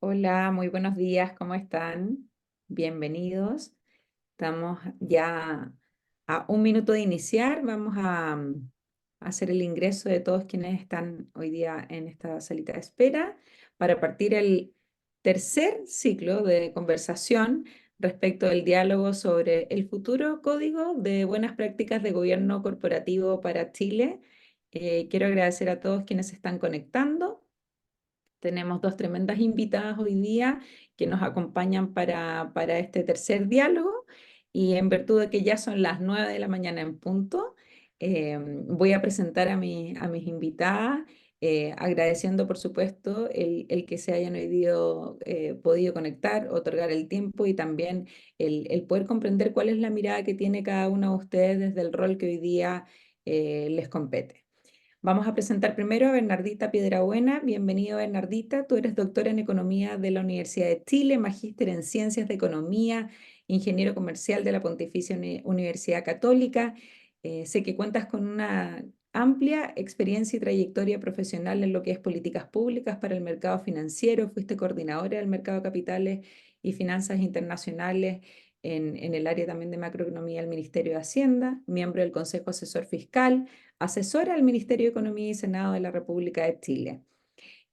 Hola, muy buenos días, ¿cómo están? Bienvenidos. Estamos ya a un minuto de iniciar. Vamos a hacer el ingreso de todos quienes están hoy día en esta salita de espera para partir el tercer ciclo de conversación respecto del diálogo sobre el futuro código de buenas prácticas de gobierno corporativo para Chile. Quiero agradecer a todos quienes se están conectando. Tenemos dos tremendas invitadas hoy día que nos acompañan para este tercer diálogo y en virtud de que ya son las 9 de la mañana en punto, voy a presentar a mis invitadas, agradeciendo por supuesto el que se hayan hoy día podido conectar, otorgar el tiempo y también el poder comprender cuál es la mirada que tiene cada uno de ustedes desde el rol que hoy día les compete. Vamos a presentar primero a Bernardita Piedrabuena. Bienvenido, Bernardita. Tú eres doctora en Economía de la Universidad de Chile, magíster en Ciencias de Economía, ingeniero comercial de la Pontificia Universidad Católica. Sé que cuentas con una amplia experiencia y trayectoria profesional en lo que es políticas públicas para el mercado financiero. Fuiste coordinadora del mercado de capitales y finanzas internacionales en el área también de macroeconomía del Ministerio de Hacienda, miembro del Consejo Asesor Fiscal, asesora al Ministerio de Economía y Senado de la República de Chile.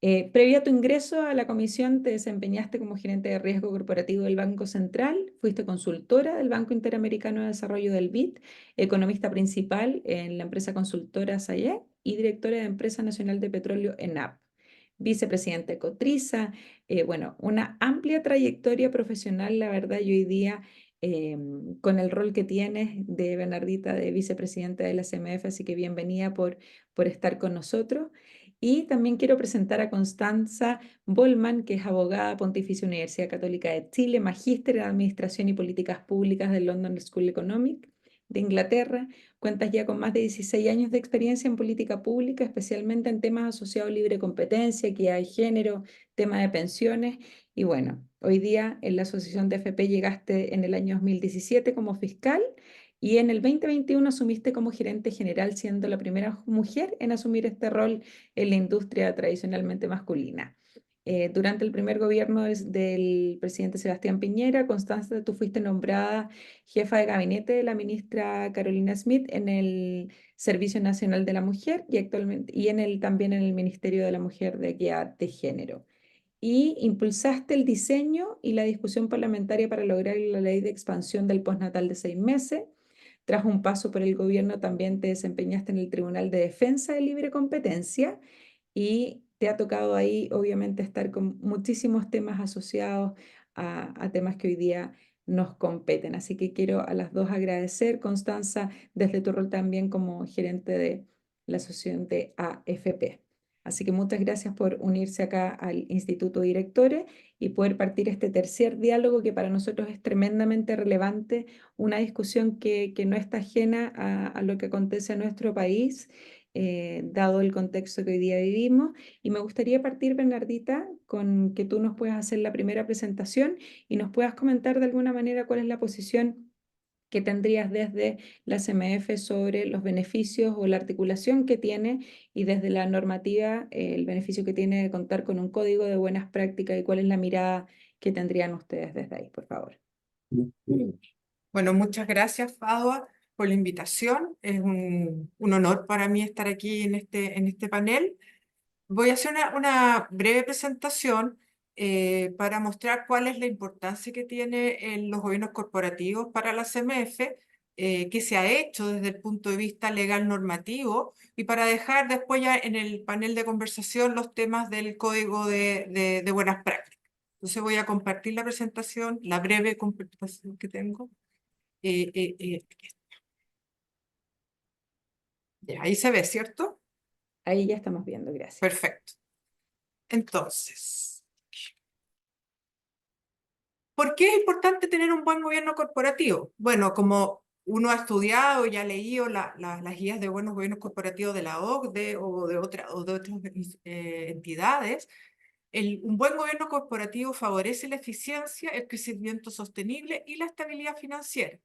Previo a tu ingreso a la comisión, te desempeñaste como gerente de riesgo corporativo del Banco Central, fuiste consultora del Banco Interamericano de Desarrollo del BID, economista principal en la empresa consultora SAIEC y directora de Empresa Nacional de Petróleo ENAP, vicepresidente de Cotriza. Bueno, una amplia trayectoria profesional, la verdad, y hoy día con el rol que tienes de Bernardita, de vicepresidenta de la CMF, así que bienvenida por estar con nosotros. Y también quiero presentar a Constanza Bollmann, que es abogada Pontificia Universidad Católica de Chile, magíster en Administración y Políticas Públicas del London School Economic de Inglaterra. Cuentas ya con más de 16 años de experiencia en política pública, especialmente en temas asociados a libre competencia, equidad de género, tema de pensiones. Y bueno, hoy día en la Asociación de FP llegaste en el año 2017 como fiscal y en el 2021 asumiste como gerente general, siendo la primera mujer en asumir este rol en la industria tradicionalmente masculina. Durante el primer gobierno del presidente Sebastián Piñera, Constanza, tú fuiste nombrada jefa de gabinete de la ministra Carolina Smith en el Servicio Nacional de la Mujer y actualmente también en el Ministerio de la Mujer de Equidad de Género. Y impulsaste el diseño y la discusión parlamentaria para lograr la ley de expansión del postnatal de 6 meses. Tras un paso por el gobierno, también te desempeñaste en el Tribunal de Defensa de Libre Competencia y te ha tocado ahí, obviamente, estar con muchísimos temas asociados a temas que hoy día nos competen. Así que quiero a las dos agradecer, Constanza, desde tu rol también como gerente de la asociación de AFP. Así que muchas gracias por unirse acá al Instituto de Directores y poder partir este tercer diálogo que para nosotros es tremendamente relevante, una discusión que no está ajena a lo que acontece en nuestro país, dado el contexto que hoy día vivimos. Y me gustaría partir, Bernardita, con que tú nos puedas hacer la primera presentación y nos puedas comentar de alguna manera cuál es la posición que tendrías desde la CMF sobre los beneficios o la articulación que tiene y desde la normativa, el beneficio que tiene de contar con un código de buenas prácticas y cuál es la mirada que tendrían ustedes desde ahí, por favor. Bueno, muchas gracias, Fadua, por la invitación. Es un honor para mí estar aquí en este panel. Voy a hacer una breve presentación para mostrar cuál es la importancia que tiene en los gobiernos corporativos para la CMF, qué se ha hecho desde el punto de vista legal normativo y para dejar después ya en el panel de conversación los temas del código de buenas prácticas. Entonces voy a compartir la presentación, la breve presentación que tengo. Eh, eh, eh, ya, ahí se ve, ¿cierto? Ahí ya estamos viendo, gracias. Perfecto. Entonces, ¿por qué es importante tener un buen gobierno corporativo? Bueno, como uno ha estudiado y ha leído las guías de buenos gobiernos corporativos de la OCDE o de otras entidades, un buen gobierno corporativo favorece la eficiencia, el crecimiento sostenible y la estabilidad financiera.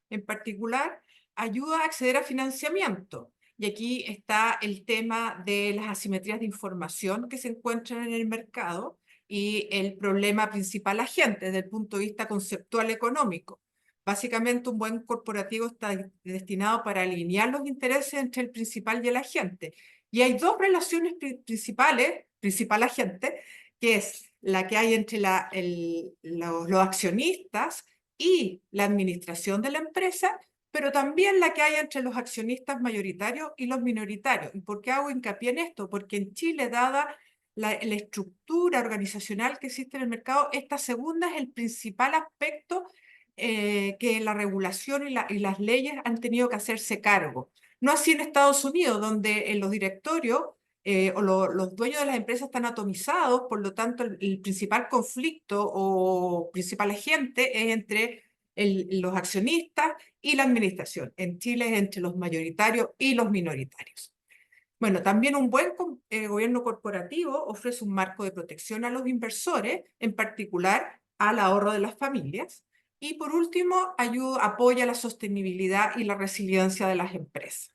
En particular, ayuda a acceder a financiamiento. Y aquí está el tema de las asimetrías de información que se encuentran en el mercado y el problema principal agente desde el punto de vista conceptual económico. Básicamente, un buen corporativo está destinado para alinear los intereses entre el principal y el agente. Y hay dos relaciones principales, principal-agente, que es la que hay entre los accionistas y la administración de la empresa, pero también la que hay entre los accionistas mayoritarios y los minoritarios. ¿Y por qué hago hincapié en esto? Porque en Chile, dada la estructura organizacional que existe en el mercado, esta segunda es el principal aspecto que la regulación y las leyes han tenido que hacerse cargo. No así en Estados Unidos, donde en los directorios los dueños de las empresas están atomizados, por lo tanto el principal conflicto o principal agente es entre los accionistas y la administración. En Chile es entre los mayoritarios y los minoritarios. Bueno, también un buen gobierno corporativo ofrece un marco de protección a los inversores, en particular al ahorro de las familias. Y por último, apoya la sostenibilidad y la resiliencia de las empresas.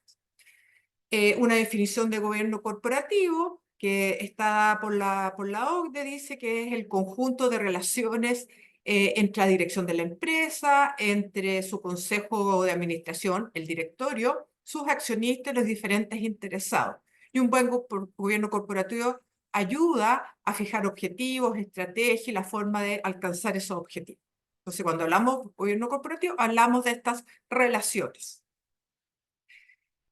Una definición de gobierno corporativo que está por la OCDE dice que es el conjunto de relaciones entre la dirección de la empresa, entre su consejo de administración, el directorio, sus accionistas y los diferentes interesados. Y un buen gobierno corporativo ayuda a fijar objetivos, estrategias y la forma de alcanzar esos objetivos. Entonces, cuando hablamos de gobierno corporativo, hablamos de estas relaciones.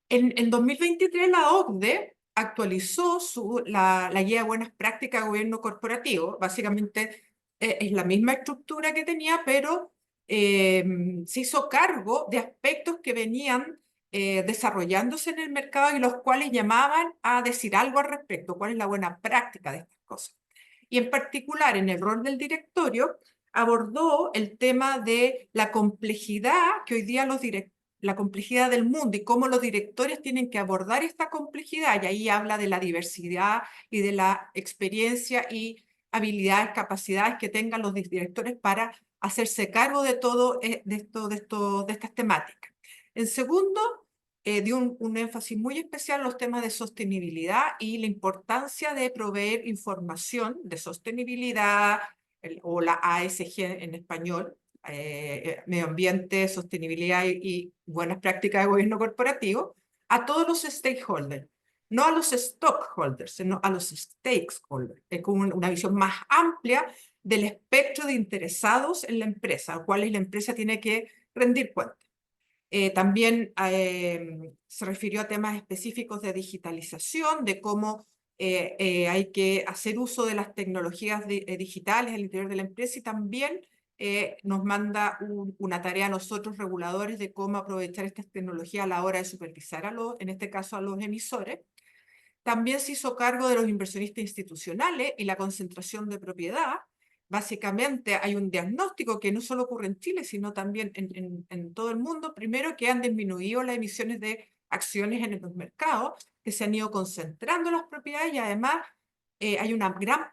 En 2023 la OCDE actualizó la guía de buenas prácticas de gobierno corporativo. Básicamente es la misma estructura que tenía, pero se hizo cargo de aspectos que venían desarrollándose en el mercado y los cuales llamaban a decir algo al respecto, cuál es la buena práctica de estas cosas. Y en particular, en el rol del directorio, abordó el tema de la complejidad que hoy día la complejidad del mundo y cómo los directores tienen que abordar esta complejidad. Y ahí habla de la diversidad y de la experiencia y habilidades, capacidades que tengan los directores para hacerse cargo de todo de estas temáticas. En segundo, dio un énfasis muy especial en los temas de sostenibilidad y la importancia de proveer información de sostenibilidad, o la ASG en español, medio ambiente, sostenibilidad y buenas prácticas de gobierno corporativo, a todos los stakeholders, no a los stockholders, sino a los stakeholders. Es como una visión más amplia del espectro de interesados en la empresa, a cuales la empresa tiene que rendir cuenta. También se refirió a temas específicos de digitalización, de cómo hay que hacer uso de las tecnologías digitales al interior de la empresa, y también nos manda una tarea a nosotros reguladores de cómo aprovechar estas tecnologías a la hora de supervisar en este caso a los emisores. También se hizo cargo de los inversionistas institucionales y la concentración de propiedad. Básicamente hay un diagnóstico que no solo ocurre en Chile, sino también en todo el mundo. Primero, que han disminuido las emisiones de acciones en los mercados, que se han ido concentrando las propiedades, y además hay una gran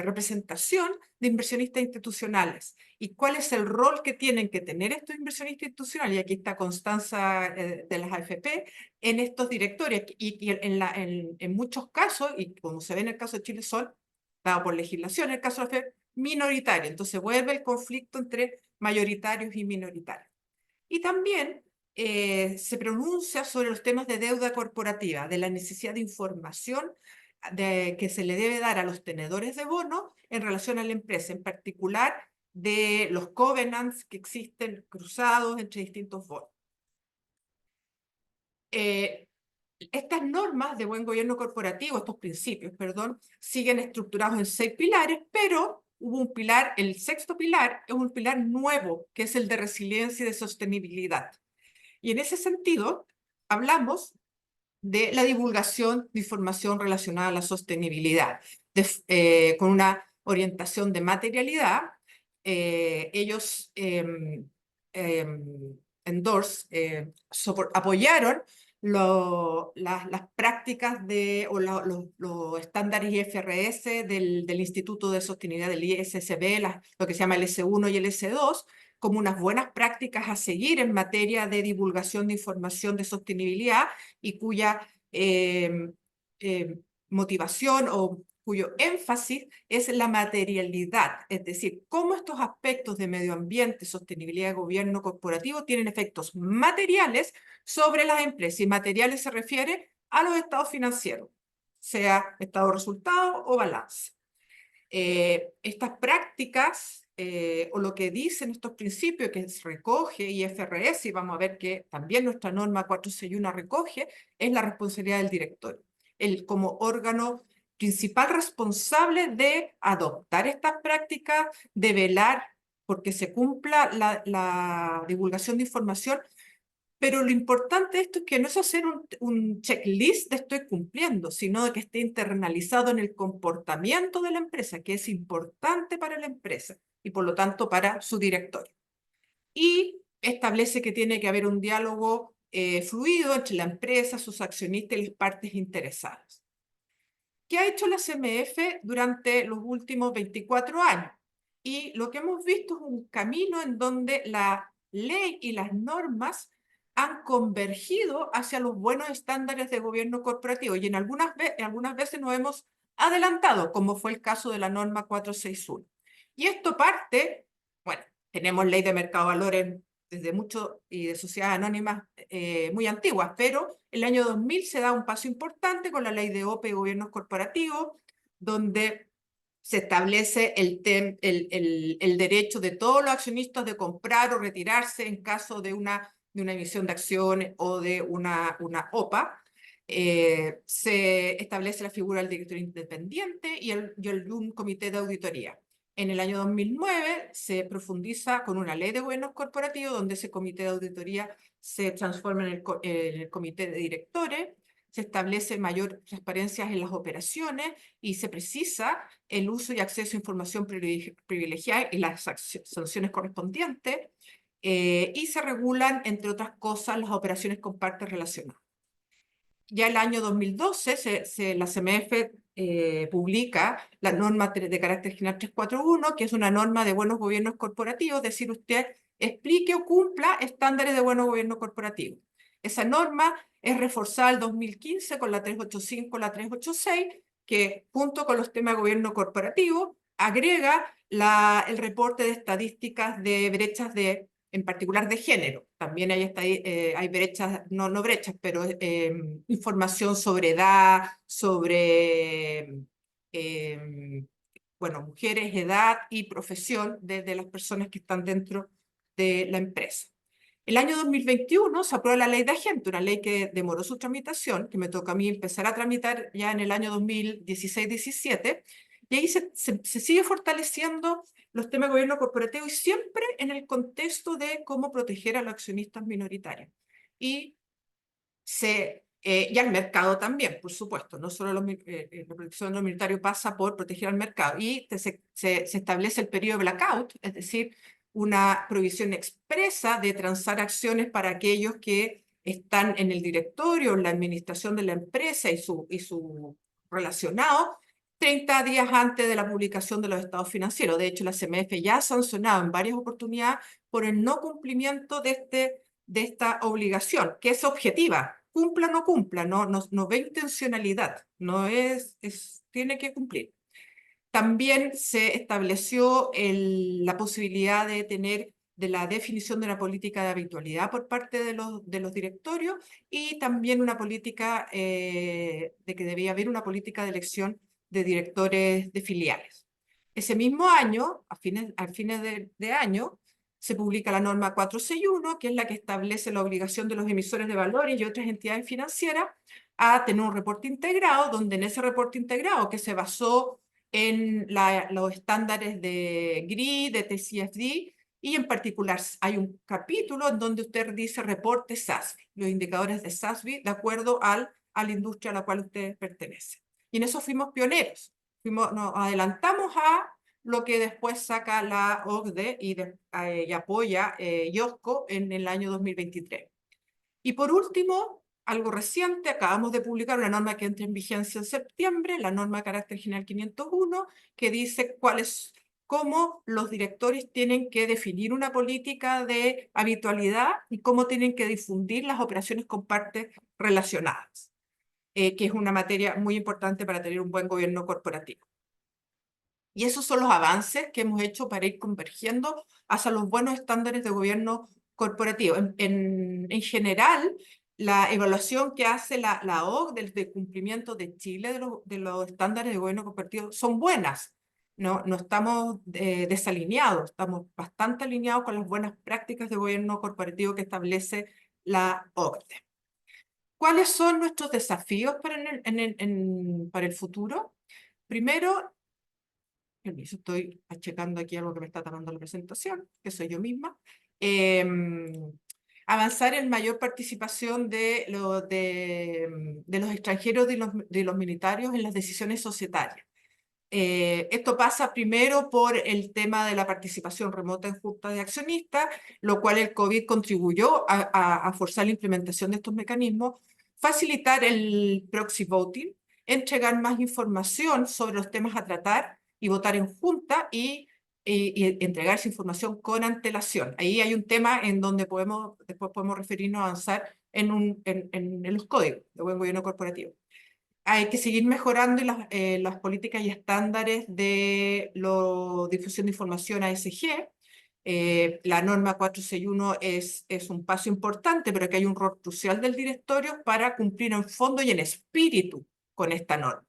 representación de inversionistas institucionales. ¿Y cuál es el rol que tienen que tener estos inversionistas institucionales? Y aquí está Constanza de las AFP en estos directorios. Y en muchos casos, y como se ve en el caso de Chile, son, dado por legislación, en el caso de la AFP, minoritario. Entonces vuelve el conflicto entre mayoritarios y minoritarios. Y también se pronuncia sobre los temas de deuda corporativa, de la necesidad de información que se le debe dar a los tenedores de bonos en relación a la empresa, en particular de los covenants que existen cruzados entre distintos bonos. Estas normas de buen gobierno corporativo, estos principios, perdón, siguen estructurados en 6 pilares, pero hubo un pilar, el sexto pilar es un pilar nuevo, que es el de resiliencia y de sostenibilidad. Y en ese sentido, hablamos de la divulgación de información relacionada a la sostenibilidad, con una orientación de materialidad. Ellos apoyaron las prácticas o los estándares IFRS del Instituto de Sostenibilidad del ISSB, lo que se llama el S1 y el S2, como unas buenas prácticas a seguir en materia de divulgación de información de sostenibilidad, y cuya motivación o cuyo énfasis es la materialidad, es decir, cómo estos aspectos de medio ambiente, sostenibilidad de gobierno corporativo tienen efectos materiales sobre las empresas. Y materiales se refiere a los estados financieros, sea estado de resultado o balance. Estas prácticas o lo que dicen estos principios que se recoge IFRS, y vamos a ver que también nuestra norma 461 recoge, es la responsabilidad del director. Él como órgano principal responsable de adoptar estas prácticas, de velar porque se cumpla la divulgación de información. Pero lo importante de esto es que no es hacer un checklist de estoy cumpliendo, sino de que esté internalizado en el comportamiento de la empresa, que es importante para la empresa y por lo tanto para su directorio. Y establece que tiene que haber un diálogo fluido entre la empresa, sus accionistas y las partes interesadas. ¿Qué ha hecho la CMF durante los últimos 24 años? Y lo que hemos visto es un camino en donde la ley y las normas han convergido hacia los buenos estándares de gobierno corporativo y en algunas veces nos hemos adelantado, como fue el caso de la norma 461. Y esto parte, bueno, tenemos ley de mercado de valores desde mucho y de sociedades anónimas muy antiguas, pero el año 2000 se da un paso importante con la ley de OPE y gobiernos corporativos, donde se establece el derecho de todos los accionistas de comprar o retirarse en caso de una emisión de acciones o de una OPA. Se establece la figura del director independiente y un comité de auditoría. En el año 2009 se profundiza con una ley de gobiernos corporativos donde ese comité de auditoría se transforma en el comité de directores, se establece mayor transparencia en las operaciones y se precisa el uso y acceso a información privilegiada y las sanciones correspondientes, y se regulan, entre otras cosas, las operaciones con partes relacionadas. Ya el año 2012 la CMF publica la norma de carácter general 341, que es una norma de buenos gobiernos corporativos, es decir, usted explique o cumpla estándares de buenos gobiernos corporativos. Esa norma es reforzada el 2015 con la 385, la 386, que junto con los temas de gobierno corporativo agrega el reporte de estadísticas de brechas en particular de género. También hay brechas, no brechas, pero información sobre edad, sobre, bueno, mujeres, edad y profesión de las personas que están dentro de la empresa. El año 2021 se aprueba la ley de agente, una ley que demoró su tramitación, que me toca a mí empezar a tramitar ya en el año 2016-17, y ahí se sigue fortaleciendo los temas de gobierno corporativo y siempre en el contexto de cómo proteger a los accionistas minoritarios. Y al mercado también, por supuesto, no solo la protección de los minoritarios pasa por proteger al mercado. Y se establece el periodo de blackout, es decir, una prohibición expresa de transar acciones para aquellos que están en el directorio, en la administración de la empresa y su relacionado, 30 días antes de la publicación de los estados financieros. De hecho, la CMF ya ha sancionado en varias oportunidades por el no cumplimiento de esta obligación, que es objetiva. Cumpla o no cumpla, no ve intencionalidad, tiene que cumplir. También se estableció la posibilidad de la definición de una política de habitualidad por parte de los directorios y también una política de que debía haber una política de elección de directores de filiales. Ese mismo año, a fines de año, se publica la norma 461, que es la que establece la obligación de los emisores de valores y otras entidades financieras a tener un reporte integrado, donde en ese reporte integrado que se basó en los estándares de GRI, de TCFD, y en particular hay un capítulo en donde usted dice reporte SASB, los indicadores de SASB de acuerdo a la industria a la cual usted pertenece. Y en eso fuimos pioneros, nos adelantamos a lo que después saca la OCDE y apoya IOSCO en el año 2023. Y por último, algo reciente, acabamos de publicar una norma que entra en vigencia en septiembre, la norma de carácter general 501, que dice cómo los directores tienen que definir una política de habitualidad y cómo tienen que difundir las operaciones con partes relacionadas. que es una materia muy importante para tener un buen gobierno corporativo. Y esos son los avances que hemos hecho para ir convergiendo hacia los buenos estándares de gobierno corporativo. En general, la evaluación que hace la OCDE del cumplimiento de Chile de los estándares de gobierno corporativo son buenas. No estamos desalineados, estamos bastante alineados con las buenas prácticas de gobierno corporativo que establece la OCDE. ¿Cuáles son nuestros desafíos para el futuro? Primero, permiso, estoy checando aquí algo que me está tapando la presentación, que soy yo misma. Avanzar en mayor participación de los extranjeros de los militares en las decisiones societarias. Esto pasa primero por el tema de la participación remota en juntas de accionistas, lo cual el COVID contribuyó a forzar la implementación de estos mecanismos, facilitar el proxy voting, entregar más información sobre los temas a tratar y votar en junta y entregar esa información con antelación. Ahí hay un tema en donde después podemos referirnos a avanzar en los códigos de buen gobierno corporativo. Hay que seguir mejorando las políticas y estándares de la difusión de información ASG. La norma 461 es un paso importante, pero que hay un rol crucial del directorio para cumplir en fondo y en espíritu con esta norma.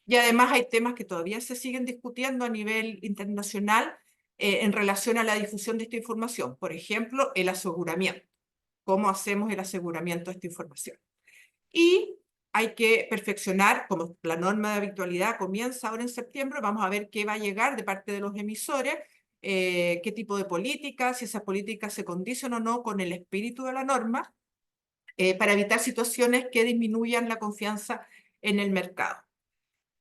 Y además hay temas que todavía se siguen discutiendo a nivel internacional en relación a la difusión de esta información. Por ejemplo, el aseguramiento. ¿Cómo hacemos el aseguramiento de esta información? Y hay que perfeccionar, como la norma de habitualidad comienza ahora en septiembre, vamos a ver qué va a llegar de parte de los emisores, qué tipo de políticas, si esas políticas se condicionan o no con el espíritu de la norma, para evitar situaciones que disminuyan la confianza en el mercado.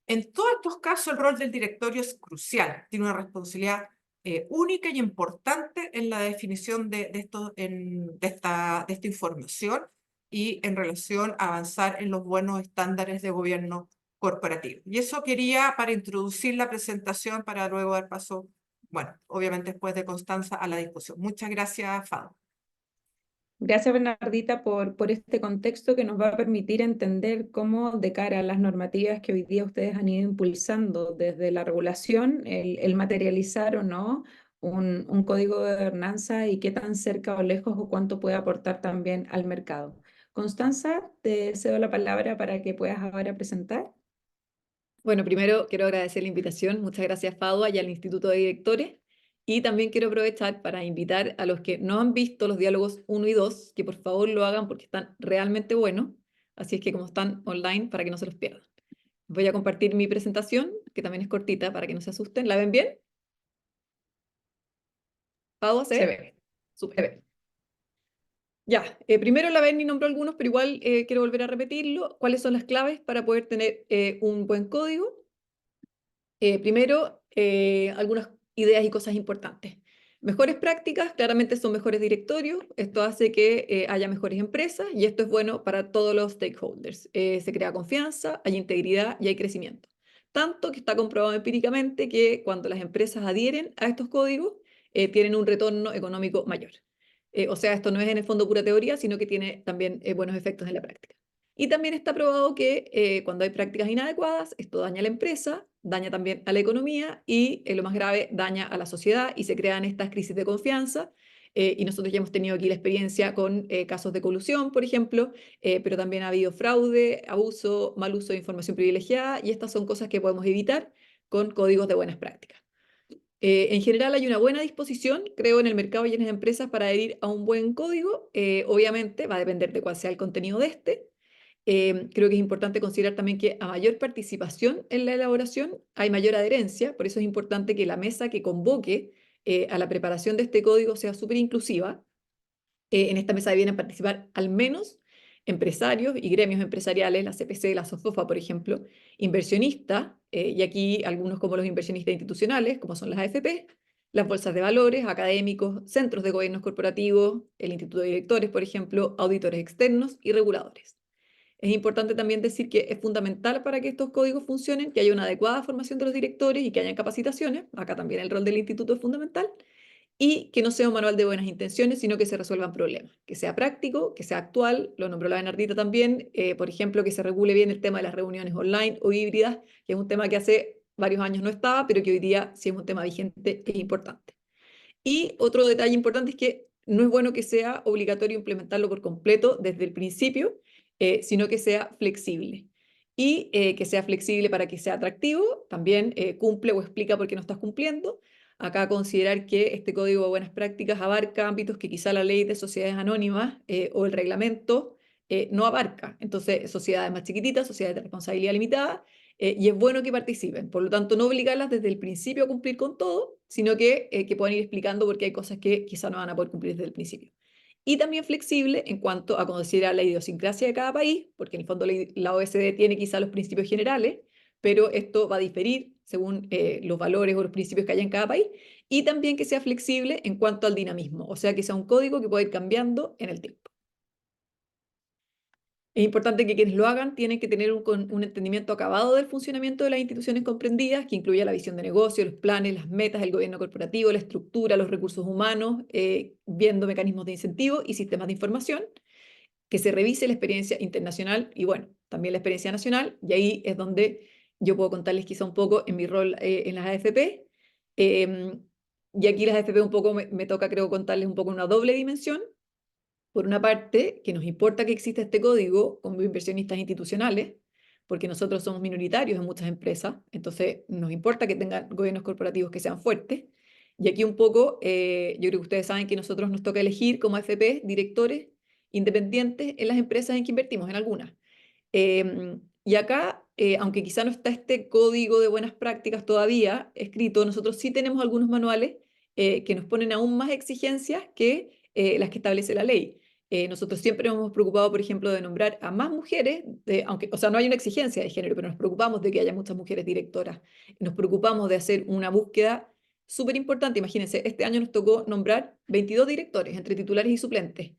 En todos estos casos, el rol del directorio es crucial, tiene una responsabilidad única y importante en la definición de esta información y en relación a avanzar en los buenos estándares de gobierno corporativo. Y eso quería para introducir la presentación para luego dar paso, bueno, obviamente después de Constanza, a la discusión. Muchas gracias, Fado. Gracias, Bernardita, por este contexto que nos va a permitir entender cómo, de cara a las normativas que hoy día ustedes han ido impulsando desde la regulación, el materializar o no un código de gobernanza y qué tan cerca o lejos o cuánto puede aportar también al mercado. Constanza, te cedo la palabra para que puedas ahora presentar. Bueno, primero quiero agradecer la invitación. Muchas gracias, Fadua, y al Instituto de Directores. Y también quiero aprovechar para invitar a los que no han visto los diálogos 1 y 2, que por favor lo hagan porque están realmente buenos. Así es que como están online, para que no se los pierdan. Voy a compartir mi presentación, que también es cortita, para que no se asusten. ¿La ven bien? ¿Fadua se Se ve? ve. Súper. Ya, primero la Berni nombró algunos, pero igual quiero volver a repetirlo. ¿Cuáles son las claves para poder tener un buen código? Primero, algunas ideas y cosas importantes. Mejores prácticas, claramente son mejores directorios. Esto hace que haya mejores empresas y esto es bueno para todos los stakeholders. Se crea confianza, hay integridad y hay crecimiento. Tanto que está comprobado empíricamente que cuando las empresas adhieren a estos códigos, tienen un retorno económico mayor. O sea, esto no es en el fondo pura teoría, sino que tiene también buenos efectos en la práctica. Y también está probado que cuando hay prácticas inadecuadas, esto daña a la empresa, daña también a la economía y, lo más grave, daña a la sociedad y se crean estas crisis de confianza. Y nosotros ya hemos tenido aquí la experiencia con casos de colusión, por ejemplo, pero también ha habido fraude, abuso, mal uso de información privilegiada y estas son cosas que podemos evitar con códigos de buenas prácticas. En general hay una buena disposición, creo, en el mercado y en las empresas para adherir a un buen código. Obviamente va a depender de cuál sea el contenido de este. Creo que es importante considerar también que a mayor participación en la elaboración hay mayor adherencia, por eso es importante que la mesa que convoque a la preparación de este código sea súper inclusiva. En esta mesa deben participar al menos empresarios y gremios empresariales, la CPC, la SOFOFA, por ejemplo, inversionistas, y aquí algunos como los inversionistas institucionales, como son las AFP, las bolsas de valores, académicos, centros de gobiernos corporativos, el Instituto de Directores, por ejemplo, auditores externos y reguladores. Es importante también decir que es fundamental para que estos códigos funcionen, que haya una adecuada formación de los directores y que haya capacitaciones. Acá también el rol del instituto es fundamental y que no sea un manual de buenas intenciones, sino que se resuelvan problemas, que sea práctico, que sea actual, lo nombró la Bernardita también, por ejemplo, que se regule bien el tema de las reuniones online o híbridas, que es un tema que hace varios años no estaba, pero que hoy día sí es un tema vigente e importante. Y otro detalle importante es que no es bueno que sea obligatorio implementarlo por completo desde el principio, sino que sea flexible. Y que sea flexible para que sea atractivo, también cumple o explica por qué no estás cumpliendo. Acá considerar que este código de buenas prácticas abarca ámbitos que quizá la ley de sociedades anónimas o el reglamento no abarca. Entonces, sociedades más chiquititas, sociedades de responsabilidad limitada, y es bueno que participen. Por lo tanto, no obligarlas desde el principio a cumplir con todo, sino que puedan ir explicando porque hay cosas que quizá no van a poder cumplir desde el principio. Y también flexible en cuanto a considerar la idiosincrasia de cada país, porque en el fondo la OSD tiene quizá los principios generales, pero esto va a diferir según los valores o los principios que haya en cada país, y también que sea flexible en cuanto al dinamismo, o sea, que sea un código que pueda ir cambiando en el tiempo. Es importante que quienes lo hagan tienen que tener un entendimiento acabado del funcionamiento de las instituciones comprendidas, que incluya la visión de negocio, los planes, las metas del gobierno corporativo, la estructura, los recursos humanos, viendo mecanismos de incentivo y sistemas de información, que se revise la experiencia internacional y, bueno, también la experiencia nacional, y ahí es donde yo puedo contarles quizá un poco en mi rol en las AFP. Y aquí las AFP un poco me toca, creo, contarles un poco una doble dimensión. Por una parte, que nos importa que exista este código como inversionistas institucionales, porque nosotros somos minoritarios en muchas empresas, entonces nos importa que tengan gobiernos corporativos que sean fuertes. Y aquí un poco, yo creo que ustedes saben que nosotros nos toca elegir como AFP directores independientes en las empresas en que invertimos, en algunas. Y acá, aunque quizá no está este código de buenas prácticas todavía escrito, nosotros sí tenemos algunos manuales que nos ponen aún más exigencias que las que establece la ley. Nosotros siempre nos hemos preocupado, por ejemplo, de nombrar a más mujeres, aunque, o sea, no hay una exigencia de género, pero nos preocupamos de que haya muchas mujeres directoras. Nos preocupamos de hacer una búsqueda súper importante. Imagínense, este año nos tocó nombrar 22 directores entre titulares y suplentes.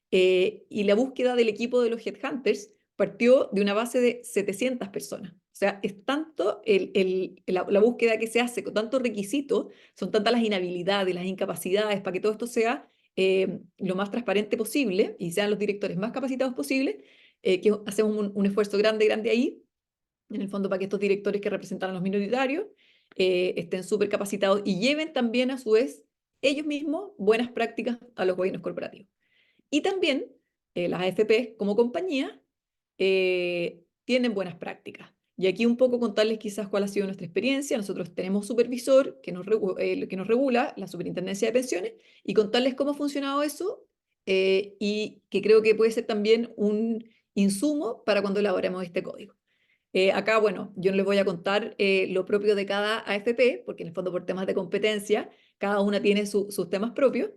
Y la búsqueda del equipo de los headhunters partió de una base de 700 personas. O sea, es tanto la búsqueda que se hace con tantos requisitos, son tantas las inhabilidades, las incapacidades, para que todo esto sea lo más transparente posible y sean los directores más capacitados posible, que hacemos un esfuerzo grande, grande ahí, en el fondo para que estos directores que representan a los minoritarios estén súper capacitados y lleven también a su vez ellos mismos buenas prácticas a los gobiernos corporativos. Y también las AFP como compañía tienen buenas prácticas. Y aquí un poco contarles quizás cuál ha sido nuestra experiencia. Nosotros tenemos supervisor que nos regula, la Superintendencia de Pensiones, y contarles cómo ha funcionado eso y que creo que puede ser también un insumo para cuando elaboremos este código. Acá, bueno, yo no les voy a contar lo propio de cada AFP, porque en el fondo por temas de competencia, cada una tiene sus temas propios,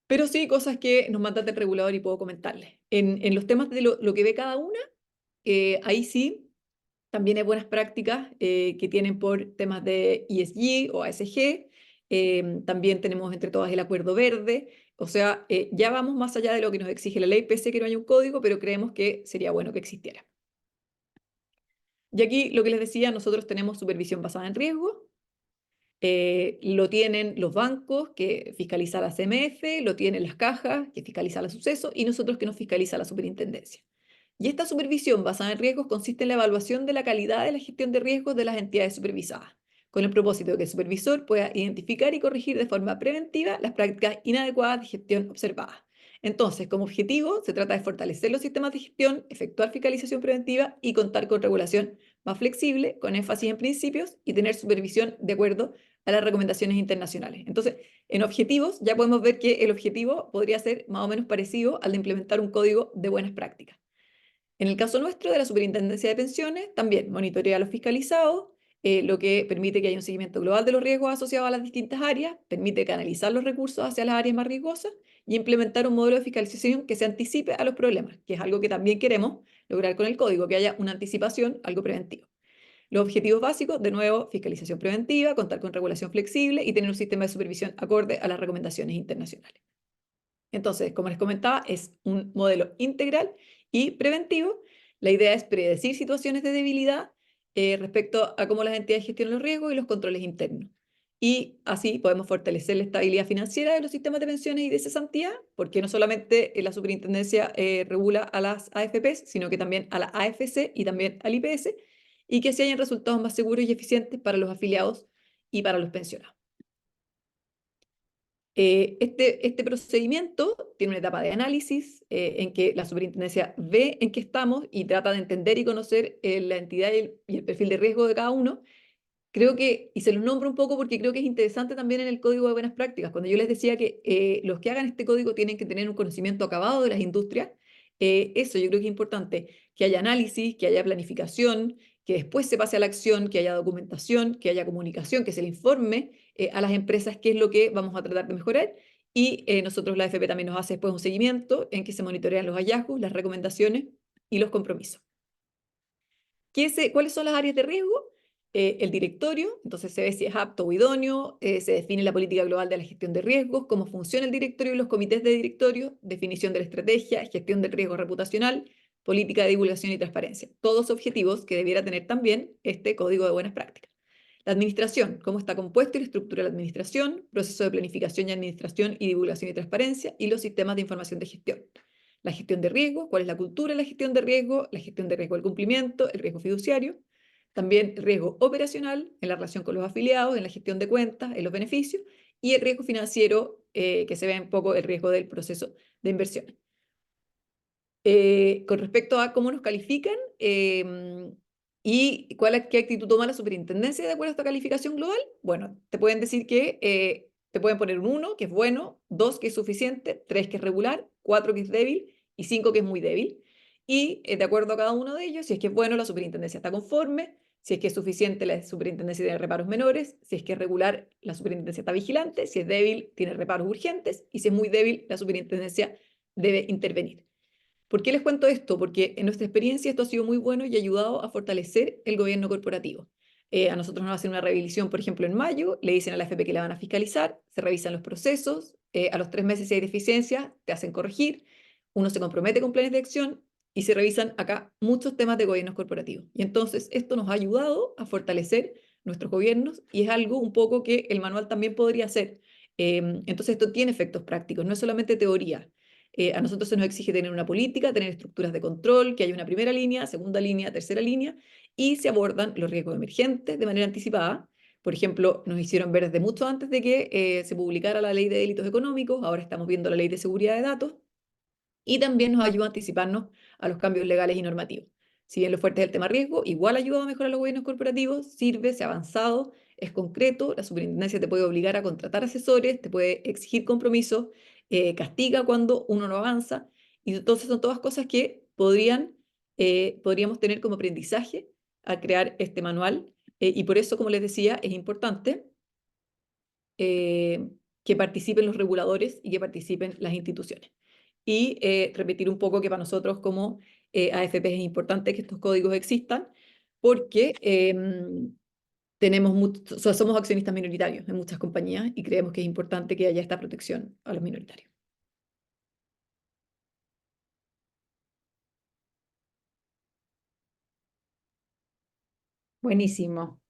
pero sí cosas que nos manda el regulador y puedo comentarles. En los temas de lo que ve cada una, ahí sí, también hay buenas prácticas que tienen por temas de ESG o ASG. También tenemos entre todas el acuerdo verde. O sea, ya vamos más allá de lo que nos exige la ley, pese a que no haya un código, pero creemos que sería bueno que existiera. Y aquí lo que les decía, nosotros tenemos supervisión basada en riesgo. Lo tienen los bancos que fiscaliza la CMF, lo tienen las cajas que fiscaliza la Suceso y nosotros que nos fiscaliza la Superintendencia. Y esta supervisión basada en riesgos consiste en la evaluación de la calidad de la gestión de riesgos de las entidades supervisadas, con el propósito de que el supervisor pueda identificar y corregir de forma preventiva las prácticas inadecuadas de gestión observadas. Entonces, como objetivo, se trata de fortalecer los sistemas de gestión, efectuar fiscalización preventiva y contar con regulación más flexible, con énfasis en principios y tener supervisión de acuerdo a las recomendaciones internacionales. Entonces, en objetivos ya podemos ver que el objetivo podría ser más o menos parecido al de implementar un código de buenas prácticas. En el caso nuestro de la Superintendencia de Pensiones, también monitorea a los fiscalizados, lo que permite que haya un seguimiento global de los riesgos asociados a las distintas áreas, permite canalizar los recursos hacia las áreas más riesgosas y implementar un modelo de fiscalización que se anticipe a los problemas, que es algo que también queremos lograr con el código, que haya una anticipación, algo preventivo. Los objetivos básicos, de nuevo, fiscalización preventiva, contar con regulación flexible y tener un sistema de supervisión acorde a las recomendaciones internacionales. Entonces, como les comentaba, es un modelo integral y preventivo. La idea es predecir situaciones de debilidad respecto a cómo las entidades gestionan los riesgos y los controles internos. y así podemos fortalecer la estabilidad financiera de los sistemas de pensiones y de cesantía, porque no solamente la superintendencia regula a las AFPs, sino que también a la AFC y también al IPS, y que se hayan resultados más seguros y eficientes para los afiliados y para los pensionados. Este procedimiento tiene una etapa de análisis en que la superintendencia ve en qué estamos y trata de entender y conocer la entidad y el perfil de riesgo de cada uno. Creo que, y se los nombro un poco porque creo que es interesante también en el Código de Buenas Prácticas, cuando yo les decía que los que hagan este código tienen que tener un conocimiento acabado de las industrias, eso yo creo que es importante, que haya análisis, que haya planificación, que después se pase a la acción, que haya documentación, que haya comunicación, que se le informe a las empresas qué es lo que vamos a tratar de mejorar. Y nosotros, la AFP, también nos hace después un seguimiento en que se monitorean los hallazgos, las recomendaciones y los compromisos. ¿Cuáles son las áreas de riesgo? El directorio, entonces se ve si es apto o idóneo, se define la política global de la gestión de riesgos, cómo funciona el directorio y los comités de directorio, definición de la estrategia, gestión del riesgo reputacional, política de divulgación y transparencia. Todos objetivos que debiera tener también este código de buenas prácticas. La administración, cómo está compuesto y la estructura de la administración, proceso de planificación y administración y divulgación y transparencia, y los sistemas de información de gestión. La gestión de riesgo, cuál es la cultura de la gestión de riesgo del cumplimiento, el riesgo fiduciario, también el riesgo operacional en la relación con los afiliados, en la gestión de cuentas, en los beneficios, y el riesgo financiero, que se ve un poco el riesgo del proceso de inversión. Con respecto a cómo nos califican y qué actitud toma la superintendencia de acuerdo a esta calificación global, bueno, te pueden decir que te pueden poner un 1, que es bueno, 2, que es suficiente, 3, que es regular, 4, que es débil y 5, que es muy débil. Y de acuerdo a cada uno de ellos, si es que es bueno, la superintendencia está conforme, si es que es suficiente, la superintendencia tiene reparos menores, si es que es regular, la superintendencia está vigilante, si es débil, tiene reparos urgentes y si es muy débil, la superintendencia debe intervenir. ¿Por qué les cuento esto? Porque en nuestra experiencia esto ha sido muy bueno y ha ayudado a fortalecer el gobierno corporativo. A nosotros nos hacen una revisión, por ejemplo, en mayo, le dicen a la AFP que la van a fiscalizar, se revisan los procesos, a los 3 meses si hay deficiencia, te hacen corregir, uno se compromete con planes de acción y se revisan acá muchos temas de gobiernos corporativos. Y entonces esto nos ha ayudado a fortalecer nuestros gobiernos y es algo un poco que el manual también podría hacer. Entonces esto tiene efectos prácticos, no es solamente teoría. A nosotros se nos exige tener una política, tener estructuras de control, que haya una primera línea, segunda línea, tercera línea, y se abordan los riesgos emergentes de manera anticipada. Por ejemplo, nos hicieron ver desde mucho antes de que se publicara la ley de delitos económicos, ahora estamos viendo la ley de seguridad de datos, y también nos ayuda a anticiparnos a los cambios legales y normativos. Si bien lo fuerte es el tema riesgo, igual ayuda a mejorar los gobiernos corporativos, sirve, se ha avanzado, es concreto, la superintendencia te puede obligar a contratar asesores, te puede exigir compromisos, castiga cuando uno no avanza, y entonces son todas cosas que podríamos tener como aprendizaje al crear este manual, y por eso, como les decía, es importante que participen los reguladores y que participen las instituciones. Y repetir un poco que para nosotros como AFP es importante que estos códigos existan porque o sea, somos accionistas minoritarios en muchas compañías y creemos que es importante que haya esta protección a los minoritarios. Buenísimo.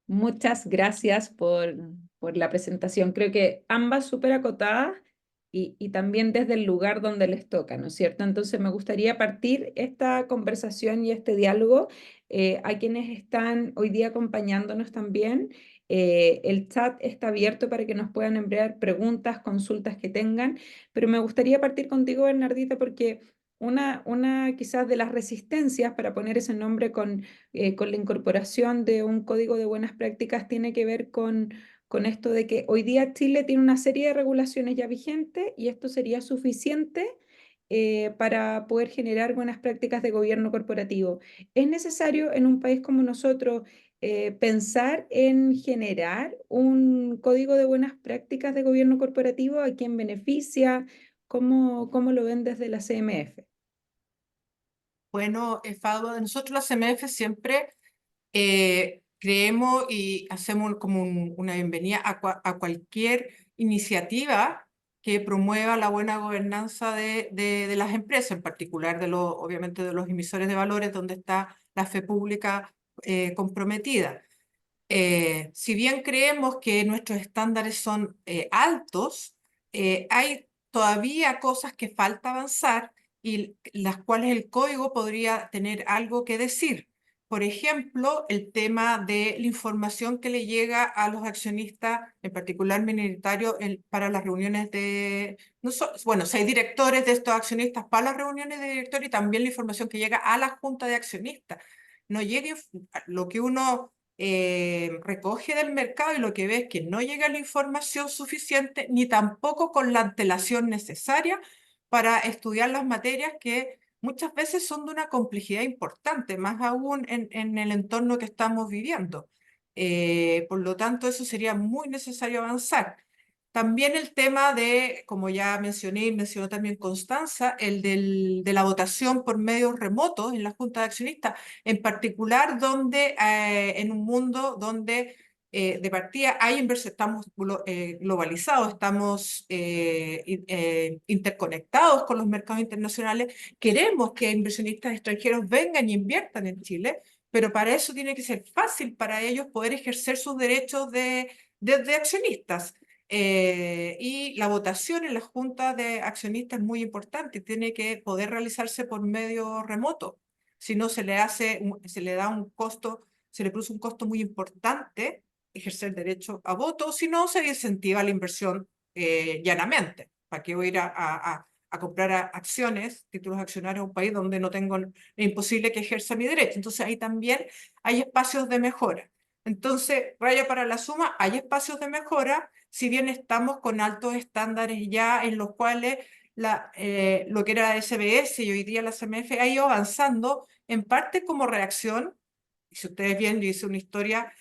Muchas gracias por la presentación. Creo que ambas súper acotadas y también desde el lugar donde les toca, ¿no es cierto? Entonces me gustaría partir esta conversación y este diálogo a quienes están hoy día acompañándonos también. El chat está abierto para que nos puedan enviar preguntas, consultas que tengan, pero me gustaría partir contigo, Bernardita, porque una quizás de las resistencias para poner ese nombre con la incorporación de un código de buenas prácticas tiene que ver con esto de que hoy día Chile tiene una serie de regulaciones ya vigentes y esto sería suficiente para poder generar buenas prácticas de gobierno corporativo. ¿Es necesario en un país como nosotros pensar en generar un código de buenas prácticas de gobierno corporativo? ¿A quién beneficia? ¿Cómo lo ven desde la CMF? Bueno, Fado, nosotros la CMF siempre creemos y hacemos como una bienvenida a cualquier iniciativa que promueva la buena gobernanza de las empresas, en particular obviamente de los emisores de valores, donde está la fe pública comprometida. Si bien creemos que nuestros estándares son altos, hay todavía cosas que falta avanzar y las cuales el código podría tener algo que decir. Por ejemplo, el tema de la información que le llega a los accionistas, en particular minoritarios, para las reuniones de... bueno, si hay directores de estos accionistas para las reuniones de directores y también la información que llega a la junta de accionistas. No llegue lo que uno recoge del mercado y lo que ve es que no llega la información suficiente ni tampoco con la antelación necesaria para estudiar las materias que muchas veces son de una complejidad importante, más aún en el entorno que estamos viviendo. Por lo tanto, eso sería muy necesario avanzar. También el tema de, como ya mencioné y mencionó también Constanza, de la votación por medios remotos en la Junta de Accionistas, en particular donde en un mundo donde de partida hay inversión, estamos globalizados, estamos interconectados con los mercados internacionales, queremos que inversionistas extranjeros vengan y inviertan en Chile, pero para eso tiene que ser fácil para ellos poder ejercer sus derechos de accionistas. Y la votación en la junta de accionistas es muy importante, tiene que poder realizarse por medio remoto. Si no, se le da un costo, se le produce un costo muy importante ejercer derecho a voto, si no, se incentiva la inversión llanamente. ¿Para qué voy a ir a comprar acciones, títulos accionarios a un país donde no tengo, es imposible que ejerza mi derecho? Entonces ahí también hay espacios de mejora. Entonces, raya para la suma, hay espacios de mejora, si bien estamos con altos estándares ya en los cuales lo que era SBS y hoy día la CMF ha ido avanzando, en parte como reacción. Y si ustedes bien, yo hice una historia,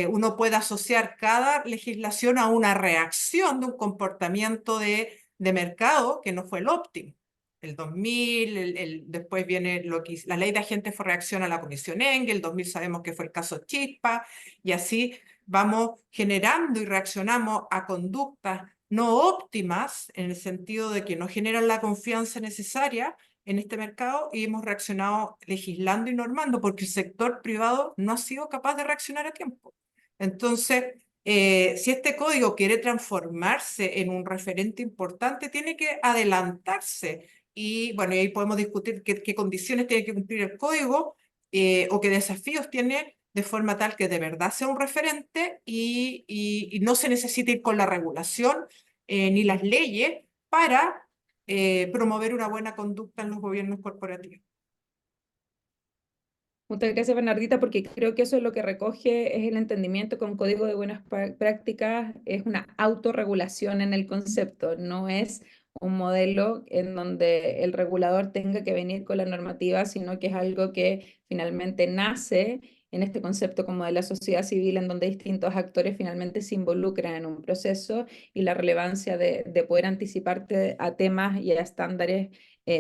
uno puede asociar cada legislación a una reacción de un comportamiento de mercado que no fue el óptimo. El 2000, después viene la ley de agentes fue reacción a la Comisión Engel, el 2000 sabemos que fue el caso Chispa, y así vamos generando y reaccionamos a conductas no óptimas, en el sentido de que no generan la confianza necesaria en este mercado, y hemos reaccionado legislando y normando porque el sector privado no ha sido capaz de reaccionar a tiempo. Entonces, si este código quiere transformarse en un referente importante, tiene que adelantarse. Y bueno, y ahí podemos discutir qué condiciones tiene que cumplir el código o qué desafíos tiene, de forma tal que de verdad sea un referente y no se necesite ir con la regulación ni las leyes para promover una buena conducta en los gobiernos corporativos. Muchas gracias, Bernardita, porque creo que eso es lo que recoge, es el entendimiento con código de buenas prácticas, es una autorregulación en el concepto, no es un modelo en donde el regulador tenga que venir con la normativa, sino que es algo que finalmente nace en este concepto como de la sociedad civil, en donde distintos actores finalmente se involucran en un proceso y la relevancia de poder anticiparte a temas y a estándares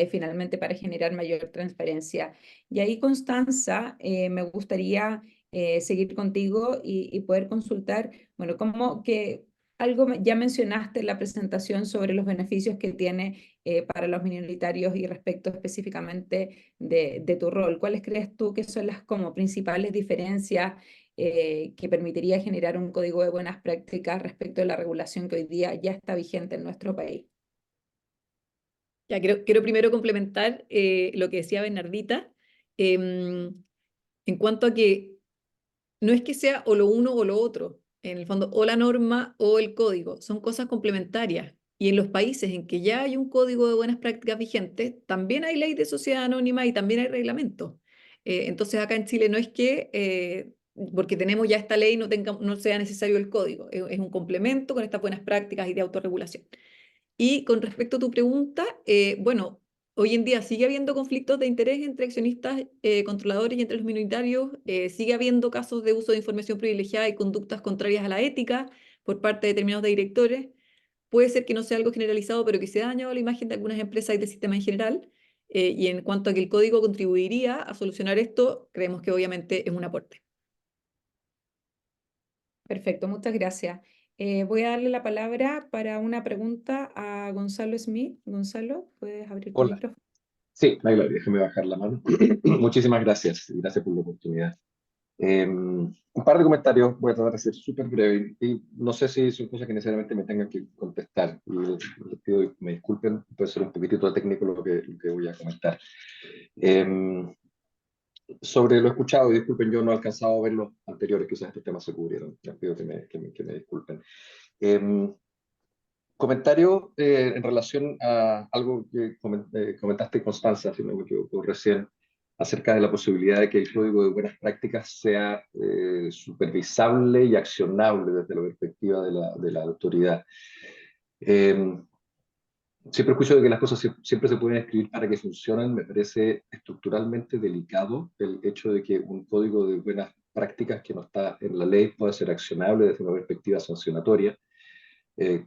finalmente para generar mayor transparencia. Y ahí, Constanza, me gustaría seguir contigo y poder consultar, bueno, como que algo ya mencionaste en la presentación sobre los beneficios que tiene para los minoritarios y respecto específicamente de tu rol. ¿Cuáles crees tú que son las como principales diferencias que permitiría generar un código de buenas prácticas respecto de la regulación que hoy día ya está vigente en nuestro país? Ya, quiero primero complementar lo que decía Bernardita, en cuanto a que no es que sea o lo uno o lo otro, en el fondo, o la norma o el código, son cosas complementarias. Y en los países en que ya hay un código de buenas prácticas vigente, también hay ley de sociedad anónima y también hay reglamento. Entonces acá en Chile no es que porque tenemos ya esta ley no sea necesario el código, es un complemento con estas buenas prácticas y de autorregulación. Y con respecto a tu pregunta, bueno, hoy en día sigue habiendo conflictos de interés entre accionistas controladores y entre los minoritarios, sigue habiendo casos de uso de información privilegiada y conductas contrarias a la ética por parte de determinados directores. Puede ser que no sea algo generalizado, pero que se ha dañado la imagen de algunas empresas y del sistema en general. Y en cuanto a que el código contribuiría a solucionar esto, creemos que obviamente es un aporte. Perfecto, muchas gracias. Voy a darle la palabra para una pregunta a Gonzalo Smith. Gonzalo, puedes abrir tu Hola, micrófono. sí, ahí déjeme bajar la mano. Muchísimas gracias, gracias por la oportunidad. Un par de comentarios, voy a tratar de ser súper breve y no sé si son cosas que necesariamente me tengan que contestar y les pido que me disculpen, puede ser un poquitito técnico lo que voy a comentar. Sobre lo escuchado, y disculpen, yo no he alcanzado a ver los anteriores, quizás estos temas se cubrieron, les pido que me disculpen. Comentario en relación a algo que comentaste, Constanza, si no me equivoco, recién, acerca de la posibilidad de que el código de buenas prácticas sea supervisable y accionable desde la perspectiva de la autoridad. Siempre escucho de que las cosas siempre se pueden escribir para que funcionen. Me parece estructuralmente delicado el hecho de que un código de buenas prácticas que no está en la ley pueda ser accionable desde una perspectiva sancionatoria,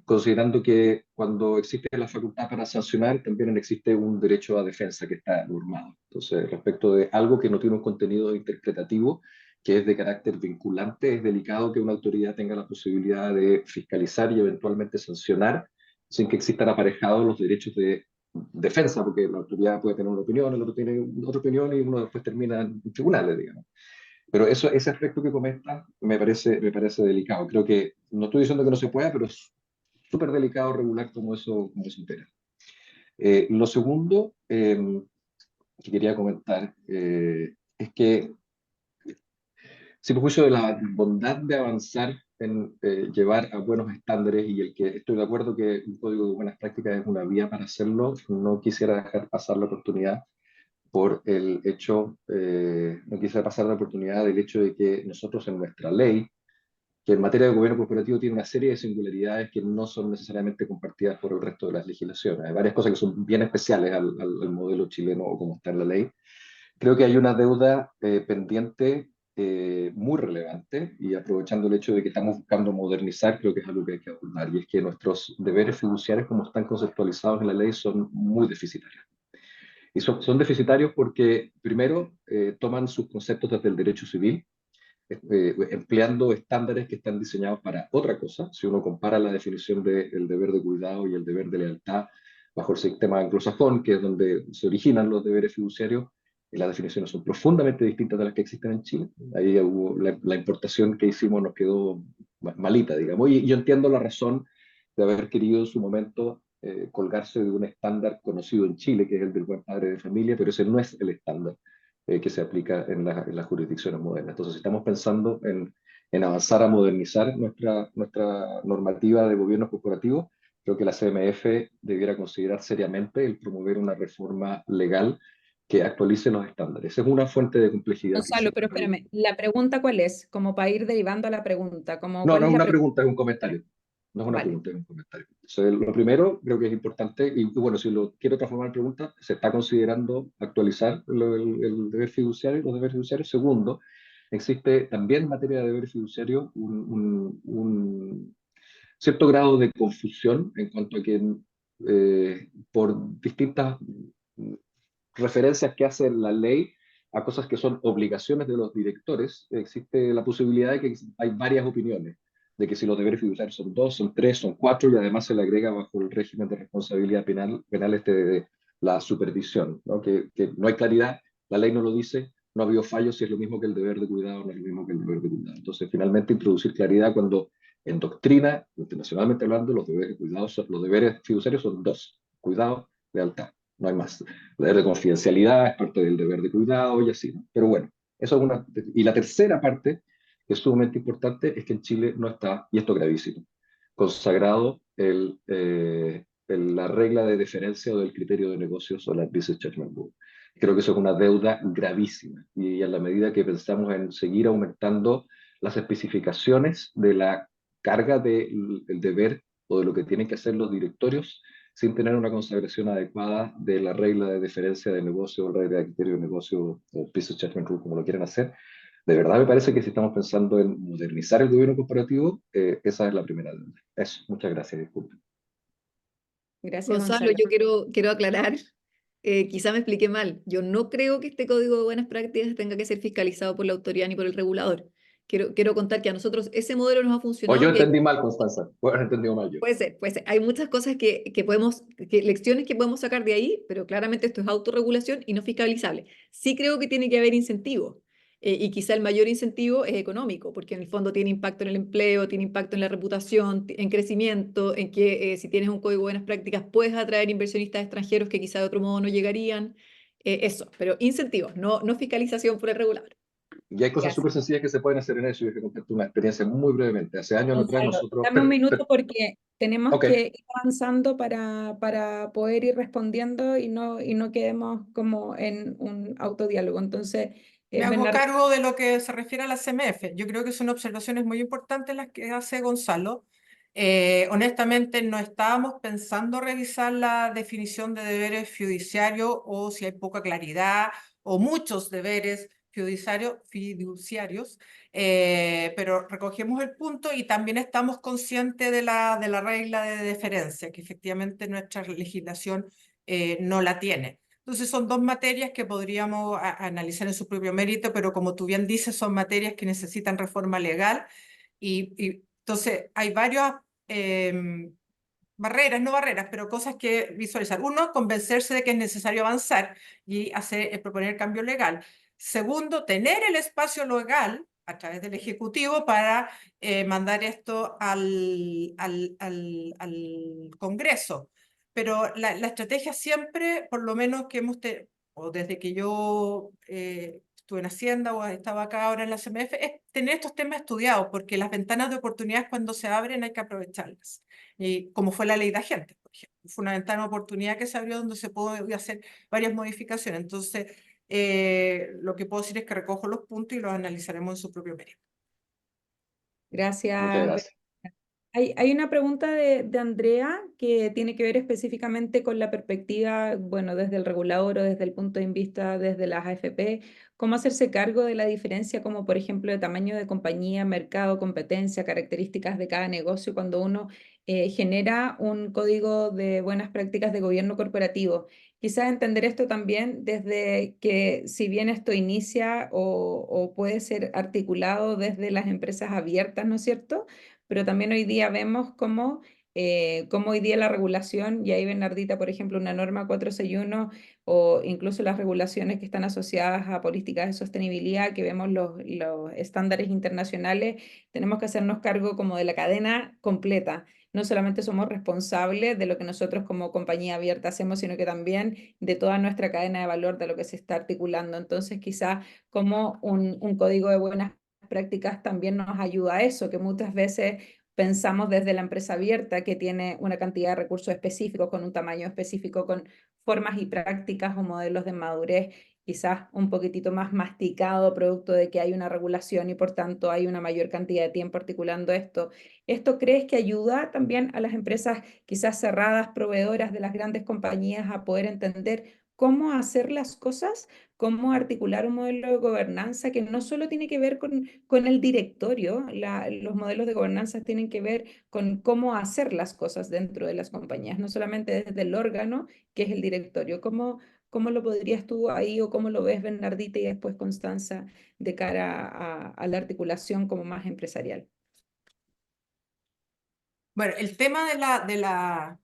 considerando que cuando existe la facultad para sancionar, también existe un derecho a defensa que está normado. Entonces, respecto de algo que no tiene un contenido interpretativo, que es de carácter vinculante, es delicado que una autoridad tenga la posibilidad de fiscalizar y eventualmente sancionar sin que existan aparejados los derechos de defensa, porque la autoridad puede tener una opinión, el otro tiene otra opinión y uno después termina en tribunales, digamos. Pero eso, ese aspecto que comenta me parece delicado. Creo que, no estoy diciendo que no se pueda, pero es súper delicado regular cómo eso opera. Lo segundo que quería comentar es que, sin perjuicio de la bondad de avanzar en llevar a buenos estándares y el que estoy de acuerdo que un código de buenas prácticas es una vía para hacerlo, no quisiera dejar pasar la oportunidad por el hecho, no quisiera pasar la oportunidad del hecho de que nosotros en nuestra ley, que en materia de gobierno corporativo tiene una serie de singularidades que no son necesariamente compartidas por el resto de las legislaciones. Hay varias cosas que son bien especiales al modelo chileno o como está en la ley. Creo que hay una deuda pendiente muy relevante y aprovechando el hecho de que estamos buscando modernizar, creo que es algo que hay que abordar y es que nuestros deberes fiduciarios como están conceptualizados en la ley son muy deficitarios. Y son deficitarios porque, primero, toman sus conceptos desde el derecho civil, empleando estándares que están diseñados para otra cosa. Si uno compara la definición del deber de cuidado y el deber de lealtad bajo el sistema anglosajón, que es donde se originan los deberes fiduciarios, las definiciones son profundamente distintas de las que existen en Chile. Ahí hubo, la importación que hicimos nos quedó malita, digamos. Y yo entiendo la razón de haber querido en su momento colgarse de un estándar conocido en Chile, que es el del buen padre de familia, pero ese no es el estándar que se aplica en las jurisdicciones modernas. Entonces, si estamos pensando en avanzar a modernizar nuestra normativa de gobierno corporativo, creo que la CMF debiera considerar seriamente el promover una reforma legal que actualice los estándares. Esa es una fuente de complejidad que Gonzalo, existe pero en la ley. espérame, ¿la pregunta cuál es? Como para ir derivando a la pregunta, como, No, ¿cuál no es es la una pregunta? pregunta, es un comentario. No es una Vale. pregunta, es un comentario. Entonces, lo primero, creo que es importante, y bueno, si lo quiero transformar en pregunta, se está considerando actualizar el deber fiduciario, los deberes fiduciarios. Segundo, existe también en materia de deber fiduciario un cierto grado de confusión en cuanto a que por distintas referencias que hace la ley a cosas que son obligaciones de los directores, existe la posibilidad de que hay varias opiniones, de que si los deberes fiduciarios son dos, son tres, son cuatro, y además se le agrega bajo el régimen de responsabilidad penal de la supervisión, ¿no? Que no hay claridad, la ley no lo dice, no ha habido fallos, si es lo mismo que el deber de cuidado, no es lo mismo que el deber de cuidado. Entonces, finalmente, introducir claridad cuando en doctrina, internacionalmente hablando, los deberes de cuidado, los deberes fiduciarios son dos: cuidado, lealtad, no hay más. El deber de confidencialidad es parte del deber de cuidado y así, ¿no? Pero bueno, eso es una. Y la tercera parte, que es sumamente importante, es que en Chile no está, y esto es gravísimo, consagrado la regla de deferencia o del criterio de negocios o la business judgment rule. Creo que eso es una deuda gravísima y a la medida que pensamos en seguir aumentando las especificaciones de la carga del deber o de lo que tienen que hacer los directorios, sin tener una consagración adecuada de la regla de deferencia de negocio, o regla de criterio de negocio, o business judgment rule, como lo quieran hacer. De verdad me parece que si estamos pensando en modernizar el gobierno corporativo, esa es la primera deuda. Eso, muchas gracias, disculpen. Gracias, Gonzalo, Gonzalo. yo quiero aclarar, quizá me expliqué mal. Yo no creo que este código de buenas prácticas tenga que ser fiscalizado por la autoridad ni por el regulador. Quiero contar que a nosotros ese modelo nos ha O yo funcionado y hay, entendí mal, Constanza. Bueno, he entendido mal yo. puede ser. Hay muchas cosas lecciones que podemos sacar de ahí, pero claramente esto es autorregulación y no fiscalizable. Sí creo que tiene que haber incentivos. Y quizá el mayor incentivo es económico, porque en el fondo tiene impacto en el empleo, tiene impacto en la reputación, en crecimiento, en que si tienes un código de buenas prácticas puedes atraer inversionistas extranjeros que quizá de otro modo no llegarían. Eso, pero incentivos, no fiscalización por el regulador. Y hay cosas Ya, súper sencillas que se pueden hacer en eso. Yo que comparto una experiencia muy brevemente. Hace años atrás Gonzalo, nosotros... dame un minuto porque tenemos ok, que ir avanzando para poder ir respondiendo y no quedemos como en un autodiálogo. Entonces, Me hago Bernardo, cargo de lo que se refiere a la CMF. Yo creo que son observaciones muy importantes las que hace Gonzalo. Honestamente, no estábamos pensando revisar la definición de deberes fiduciarios o si hay poca claridad o muchos deberes fiduciarios, pero recogemos el punto y también estamos conscientes de la regla de deferencia, que efectivamente nuestra legislación no la tiene. Entonces son dos materias que podríamos analizar en su propio mérito, pero como tú bien dices, son materias que necesitan reforma legal y entonces hay varias barreras, no barreras, pero cosas que visualizar. Uno, convencerse de que es necesario avanzar y proponer cambio legal. Segundo, tener el espacio legal a través del Ejecutivo para mandar esto al Congreso. Pero la estrategia siempre, por lo menos que o desde que yo estuve en Hacienda o estaba acá ahora en la CMF, es tener estos temas estudiados, porque las ventanas de oportunidades cuando se abren hay que aprovecharlas. Y como fue la ley de agentes, por ejemplo. Fue una ventana de oportunidad que se abrió donde se pudo hacer varias modificaciones. Entonces, lo que puedo decir es que recojo los puntos y los analizaremos en su propio mérito. muchas gracias. gracias. Hay una pregunta de Andrea que tiene que ver específicamente con la perspectiva, bueno, desde el regulador o desde el punto de vista desde las AFP, cómo hacerse cargo de la diferencia, como por ejemplo de tamaño de compañía, mercado, competencia, características de cada negocio cuando uno genera un código de buenas prácticas de gobierno corporativo. Quizás entender esto también desde que si bien esto inicia o puede ser articulado desde las empresas abiertas, ¿no es cierto? Pero también hoy día vemos cómo hoy día la regulación, y ahí Bernardita, por ejemplo, una norma 461 o incluso las regulaciones que están asociadas a políticas de sostenibilidad, que vemos los estándares internacionales, tenemos que hacernos cargo como de la cadena completa. No solamente somos responsables de lo que nosotros como compañía abierta hacemos, sino que también de toda nuestra cadena de valor, de lo que se está articulando. Entonces, quizás como un código de buenas prácticas también nos ayuda a eso, que muchas veces pensamos desde la empresa abierta que tiene una cantidad de recursos específicos, con un tamaño específico, con formas y prácticas o modelos de madurez quizás un poquitito más masticado, producto de que hay una regulación y por tanto hay una mayor cantidad de tiempo articulando esto. ¿Esto crees que ayuda también a las empresas quizás cerradas, proveedoras de las grandes compañías a poder entender cómo hacer las cosas, cómo articular un modelo de gobernanza que no solo tiene que ver con el directorio, los modelos de gobernanza tienen que ver con cómo hacer las cosas dentro de las compañías, no solamente desde el órgano, que es el directorio? ¿Cómo lo podrías tú ahí o cómo lo ves, Bernardita, y después Constanza, de cara a la articulación como más empresarial? Bueno, el tema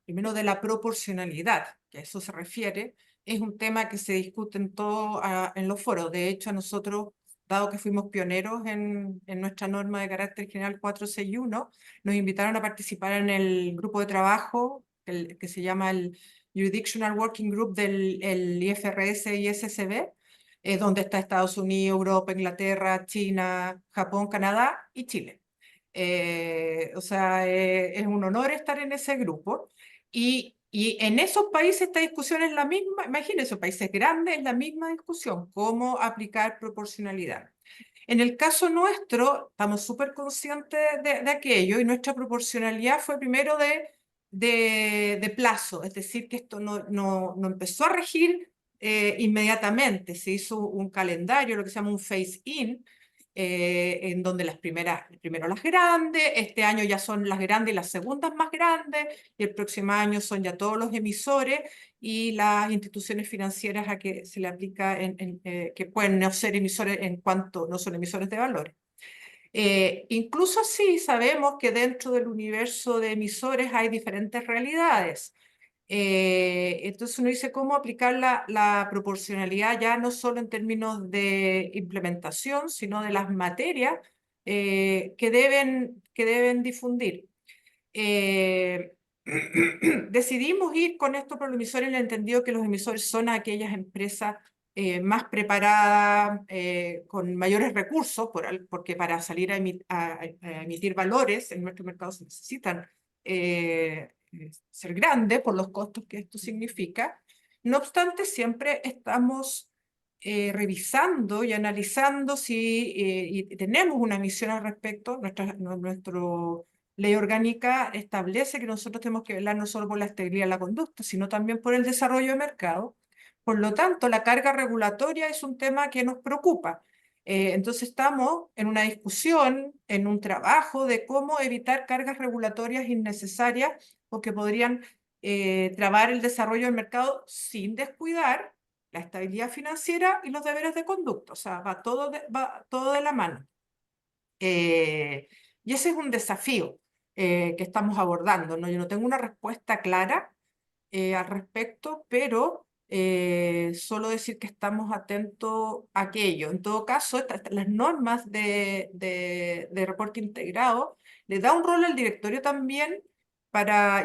primero de la proporcionalidad, que a eso se refiere, es un tema que se discute en los foros. De hecho, a nosotros, dado que fuimos pioneros en nuestra norma de carácter general 461, nos invitaron a participar en el grupo de trabajo que se llama el Jurisdictional Working Group del IFRS y SCB, donde está Estados Unidos, Europa, Inglaterra, China, Japón, Canadá y Chile. O sea, es un honor estar en ese grupo. Y en esos países esta discusión es la misma, imagínense, países grandes es la misma discusión, cómo aplicar proporcionalidad. En el caso nuestro, estamos súper conscientes de aquello y nuestra proporcionalidad fue primero de plazo, es decir, que esto no empezó a regir inmediatamente, se hizo un calendario, lo que se llama un phase-in, en donde primero las grandes, este año ya son las grandes y las segundas más grandes, y el próximo año son ya todos los emisores y las instituciones financieras a que se le aplica, que pueden no ser emisores en cuanto no son emisores de valores. Incluso así sabemos que dentro del universo de emisores hay diferentes realidades. Entonces uno dice cómo aplicar la proporcionalidad ya no solo en términos de implementación, sino de las materias que deben difundir. Decidimos ir con esto por los emisores en el entendido que los emisores son aquellas empresas más preparadas, con mayores recursos, porque para salir a emitir valores en nuestro mercado se necesitan ser grandes por los costos que esto significa. No obstante, siempre estamos revisando y analizando si y tenemos una misión al respecto. Nuestro ley orgánica establece que nosotros tenemos que velar no solo por la estabilidad de la conducta, sino también por el desarrollo de mercado. Por lo tanto, la carga regulatoria es un tema que nos preocupa. Entonces estamos en una discusión, en un trabajo de cómo evitar cargas regulatorias innecesarias o que podrían trabar el desarrollo del mercado sin descuidar la estabilidad financiera y los deberes de conducta. O sea, va todo de la mano. Y ese es un desafío que estamos abordando, ¿no? Yo no tengo una respuesta clara al respecto, pero solo decir que estamos atentos a aquello. En todo caso, las normas de reporte integrado le da un rol al directorio también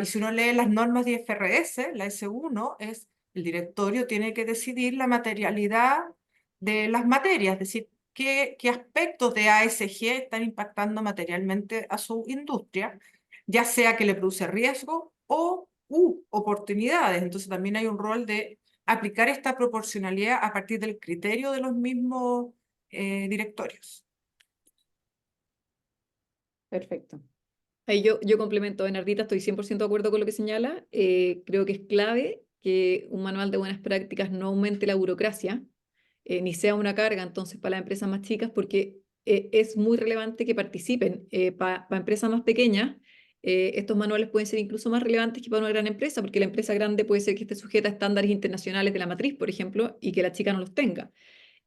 y si uno lee las normas de IFRS, la S1, el directorio tiene que decidir la materialidad de las materias, es decir, qué aspectos de ASG están impactando materialmente a su industria, ya sea que le produce riesgo o oportunidades. Entonces también hay un rol de aplicar esta proporcionalidad a partir del criterio de los mismos directorios. Perfecto. Ahí yo complemento, Bernardita, estoy 100% de acuerdo con lo que señala. Creo que es clave que un manual de buenas prácticas no aumente la burocracia, ni sea una carga entonces para las empresas más chicas, porque es muy relevante que participen. Para empresas más pequeñas, estos manuales pueden ser incluso más relevantes que para una gran empresa, porque la empresa grande puede ser que esté sujeta a estándares internacionales de la matriz, por ejemplo, y que la chica no los tenga.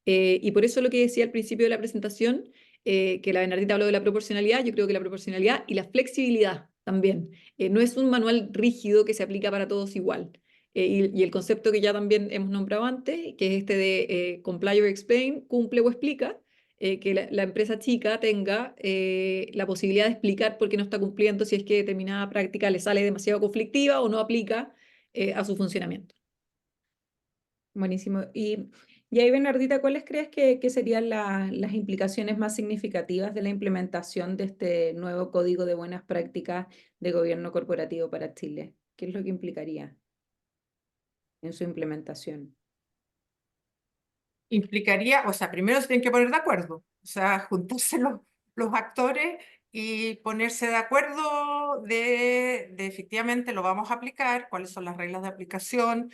Y por eso lo que decía al principio de la presentación, que la Bernardita habló de la proporcionalidad, yo creo que la proporcionalidad y la flexibilidad también. No es un manual rígido que se aplica para todos igual. Y el concepto que ya también hemos nombrado antes, que es este de comply or explain, cumple o explica, que la empresa chica tenga la posibilidad de explicar por qué no está cumpliendo si es que determinada práctica le sale demasiado conflictiva o no aplica a su funcionamiento. Buenísimo. Y ahí, Bernardita, ¿cuáles crees que serían las implicaciones más significativas de la implementación de este nuevo Código de Buenas Prácticas de Gobierno Corporativo para Chile? ¿Qué es lo que implicaría en su implementación? Implicaría, o sea, primero se tienen que poner de acuerdo, o sea, juntarse los actores y ponerse de acuerdo de efectivamente lo vamos a aplicar, cuáles son las reglas de aplicación.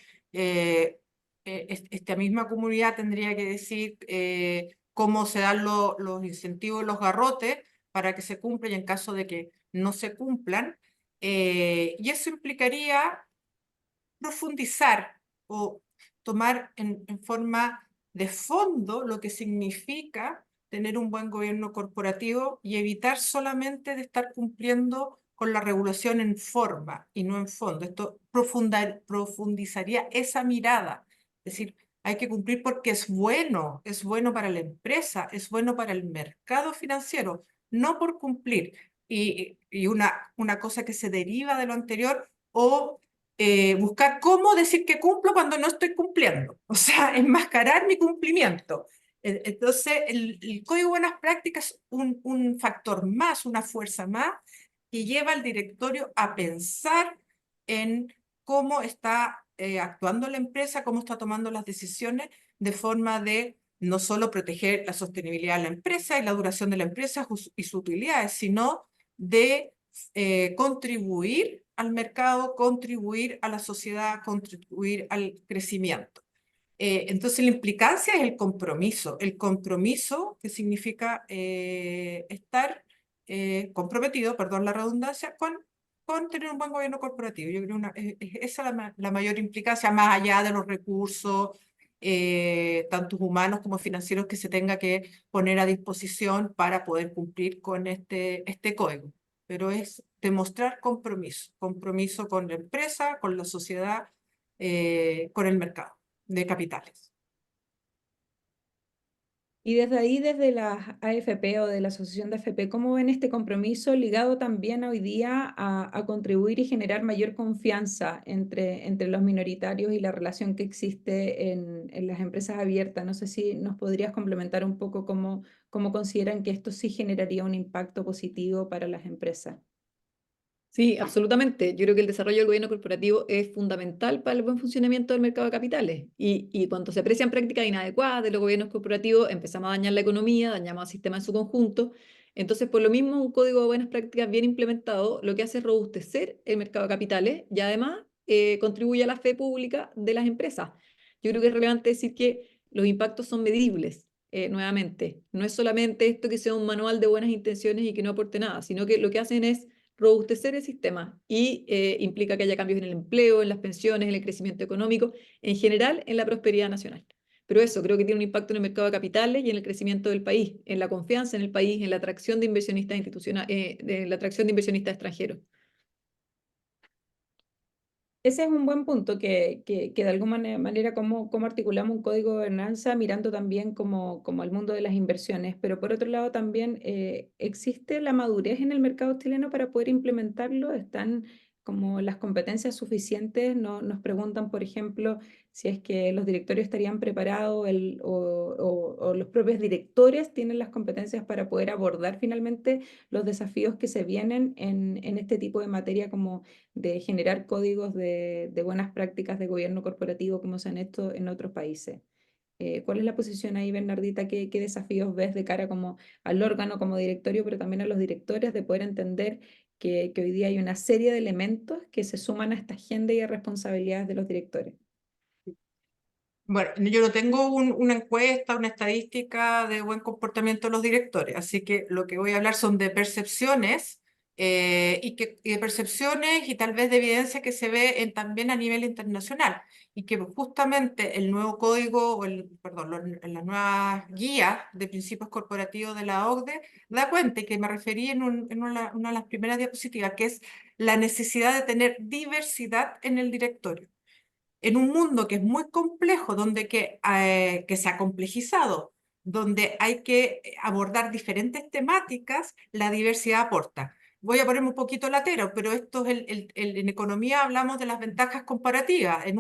Esta misma comunidad tendría que decir cómo se dan los incentivos, los garrotes para que se cumplan y en caso de que no se cumplan. Y eso implicaría profundizar o tomar en forma de fondo lo que significa tener un buen gobierno corporativo y evitar solamente de estar cumpliendo con la regulación en forma y no en fondo. Esto profundizaría esa mirada. Es decir, hay que cumplir porque es bueno para la empresa, es bueno para el mercado financiero, no por cumplir. Y una cosa que se deriva de lo anterior o buscar cómo decir que cumplo cuando no estoy cumpliendo, o sea, enmascarar mi cumplimiento. Entonces, el Código de Buenas Prácticas es un factor más, una fuerza más, que lleva al directorio a pensar en cómo está actuando la empresa, cómo está tomando las decisiones de forma de no solo proteger la sostenibilidad de la empresa y la duración de la empresa y sus utilidades, sino de contribuir al mercado, contribuir a la sociedad, contribuir al crecimiento. Entonces la implicancia es el compromiso que significa estar comprometido, perdón la redundancia, con tener un buen gobierno corporativo. Yo creo que esa es la mayor implicancia, más allá de los recursos, tanto humanos como financieros, que se tenga que poner a disposición para poder cumplir con este código. pero es demostrar compromiso, compromiso con la empresa, con la sociedad, con el mercado de capitales. Y desde ahí, desde la AFP o de la Asociación de AFP, ¿cómo ven este compromiso ligado también hoy día a contribuir y generar mayor confianza entre los minoritarios y la relación que existe en las empresas abiertas? No sé si nos podrías complementar un poco cómo consideran que esto sí generaría un impacto positivo para las empresas. Sí, absolutamente. Yo creo que el desarrollo del gobierno corporativo es fundamental para el buen funcionamiento del mercado de capitales. Y cuando se aprecian prácticas inadecuadas de los gobiernos corporativos, empezamos a dañar la economía, dañamos al sistema en su conjunto. Entonces, por lo mismo, un código de buenas prácticas bien implementado lo que hace es robustecer el mercado de capitales y además contribuye a la fe pública de las empresas. Yo creo que es relevante decir que los impactos son medibles. Nuevamente, no es solamente esto que sea un manual de buenas intenciones y que no aporte nada, sino que lo que hacen es robustecer el sistema y implica que haya cambios en el empleo, en las pensiones, en el crecimiento económico, en general en la prosperidad nacional. Pero eso creo que tiene un impacto en el mercado de capitales y en el crecimiento del país, en la confianza en el país, en la atracción de inversionistas institucionales, de la atracción de inversionistas extranjeros. Ese es un buen punto, que de alguna manera cómo articulamos un código de gobernanza mirando también como el mundo de las inversiones, pero por otro lado también existe la madurez en el mercado chileno para poder implementarlo, están como las competencias suficientes, nos preguntan, por ejemplo, si es que los directorios estarían preparados o los propios directores tienen las competencias para poder abordar finalmente los desafíos que se vienen en este tipo de materia como de generar códigos de buenas prácticas de gobierno corporativo como se han hecho en otros países. ¿Cuál es la posición ahí, Bernardita? ¿Qué desafíos ves de cara como al órgano como directorio, pero también a los directores de poder entender que hoy día hay una serie de elementos que se suman a esta agenda y a responsabilidades de los directores? Bueno, yo no tengo una encuesta, una estadística de buen comportamiento de los directores, así que lo que voy a hablar son de percepciones y de percepciones y tal vez de evidencia que se ve también a nivel internacional y que justamente el nuevo código, perdón, las nuevas guías de principios corporativos de la OCDE da cuenta y que me referí en una de las primeras diapositivas, que es la necesidad de tener diversidad en el directorio en un mundo que es muy complejo, que se ha complejizado, donde hay que abordar diferentes temáticas, la diversidad aporta. Voy a ponerme un poquito latero, pero esto es en economía hablamos de las ventajas comparativas. En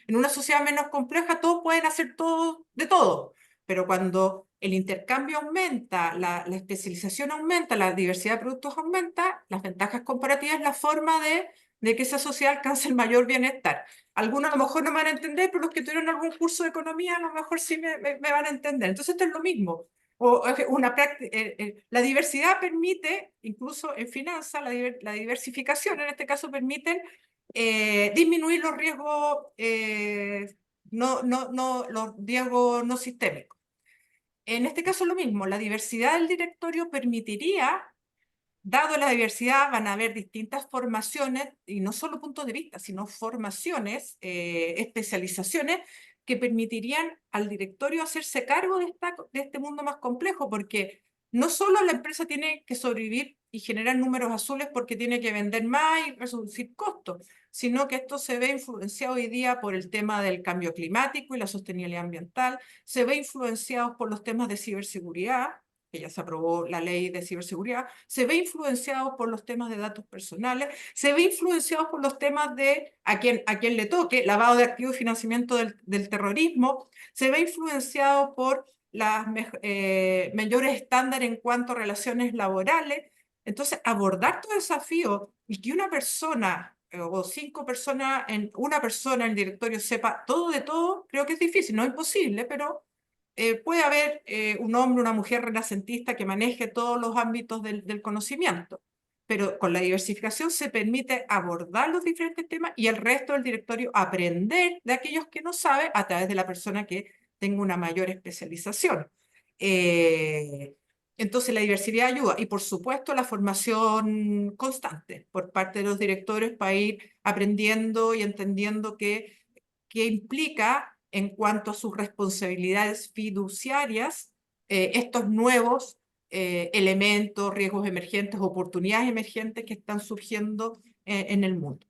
una sociedad menos compleja todos pueden hacer todo de todo, pero cuando el intercambio aumenta, la especialización aumenta, la diversidad de productos aumenta, las ventajas comparativas es la forma de que esa sociedad alcance el mayor bienestar. Algunos a lo mejor no me van a entender, pero los que tuvieron algún curso de economía a lo mejor sí me van a entender. Entonces esto es lo mismo. La diversidad permite, incluso en finanzas, la diversificación en este caso permite disminuir los riesgos, los riesgos no sistémicos. En este caso lo mismo, la diversidad del directorio permitiría. Dado la diversidad, van a haber distintas formaciones, y no solo puntos de vista, sino formaciones, especializaciones, que permitirían al directorio hacerse cargo de este mundo más complejo, porque no solo la empresa tiene que sobrevivir y generar números azules porque tiene que vender más y reducir costos, sino que esto se ve influenciado hoy día por el tema del cambio climático y la sostenibilidad ambiental, se ve influenciado por los temas de ciberseguridad, que ya se aprobó la ley de ciberseguridad, se ve influenciado por los temas de datos personales, se ve influenciado por los temas de a quien le toque, lavado de activos y financiamiento del terrorismo, se ve influenciado por las mayores estándares en cuanto a relaciones laborales. Entonces, abordar todo desafío y que una persona o 5 personas, una persona en el directorio sepa todo de todo, creo que es difícil, no es imposible, pero puede haber un hombre, una mujer renacentista que maneje todos los ámbitos del conocimiento, pero con la diversificación se permite abordar los diferentes temas y el resto del directorio aprender de aquellos que no sabe a través de la persona que tenga una mayor especialización. Entonces la diversidad ayuda y por supuesto la formación constante por parte de los directores para ir aprendiendo y entendiendo qué implica en cuanto a sus responsabilidades fiduciarias estos nuevos elementos, riesgos emergentes, oportunidades emergentes que están surgiendo en el mundo.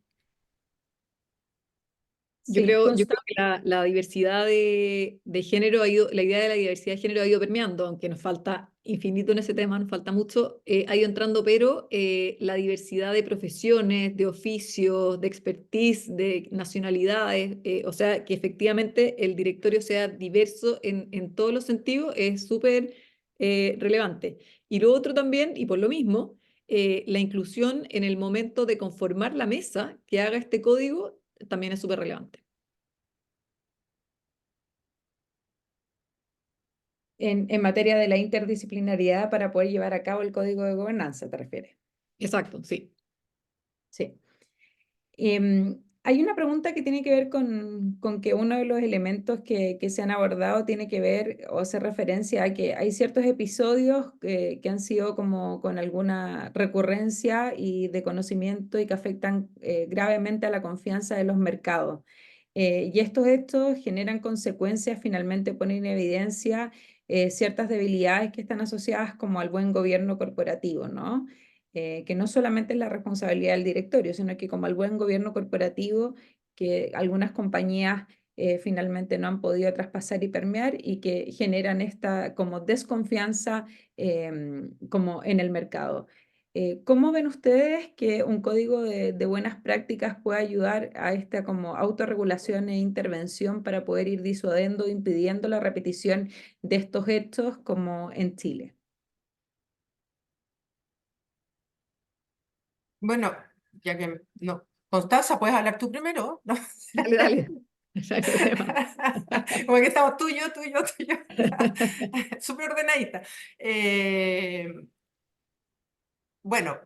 Sí, Yo creo que la diversidad de género ha ido, la idea de la diversidad de género ha ido permeando, aunque nos falta infinito en ese tema, nos falta mucho, ha ido entrando, pero la diversidad de profesiones, de oficios, de expertise, de nacionalidades, o sea, que efectivamente el directorio sea diverso en todos los sentidos, es súper relevante. Y lo otro también, y por lo mismo, la inclusión en el momento de conformar la mesa que haga este código también es súper relevante. en materia de la interdisciplinariedad para poder llevar a cabo el código de gobernanza, ¿te refieres? Exacto, sí. Sí. Hay una pregunta que tiene que ver con que uno de los elementos que se han abordado tiene que ver o hace referencia a que hay ciertos episodios que han sido como con alguna recurrencia y de conocimiento y que afectan gravemente a la confianza de los mercados. Y estos hechos generan consecuencias, finalmente ponen en evidencia ciertas debilidades que están asociadas como al buen gobierno corporativo, ¿no? Que no solamente es la responsabilidad del directorio, sino que como el buen gobierno corporativo, que algunas compañías finalmente no han podido traspasar y permear y que generan esta como desconfianza como en el mercado. ¿Cómo ven ustedes que un código de buenas prácticas puede ayudar a esta como autorregulación e intervención para poder ir disuadiendo, impidiendo la repetición de estos hechos como en Chile? Bueno, ya que no, Constanza, ¿puedes hablar tú primero? ¿No? Dale, dale. No hay problema. Como que estamos tú y yo. Súper ordenadita. Eh, bueno,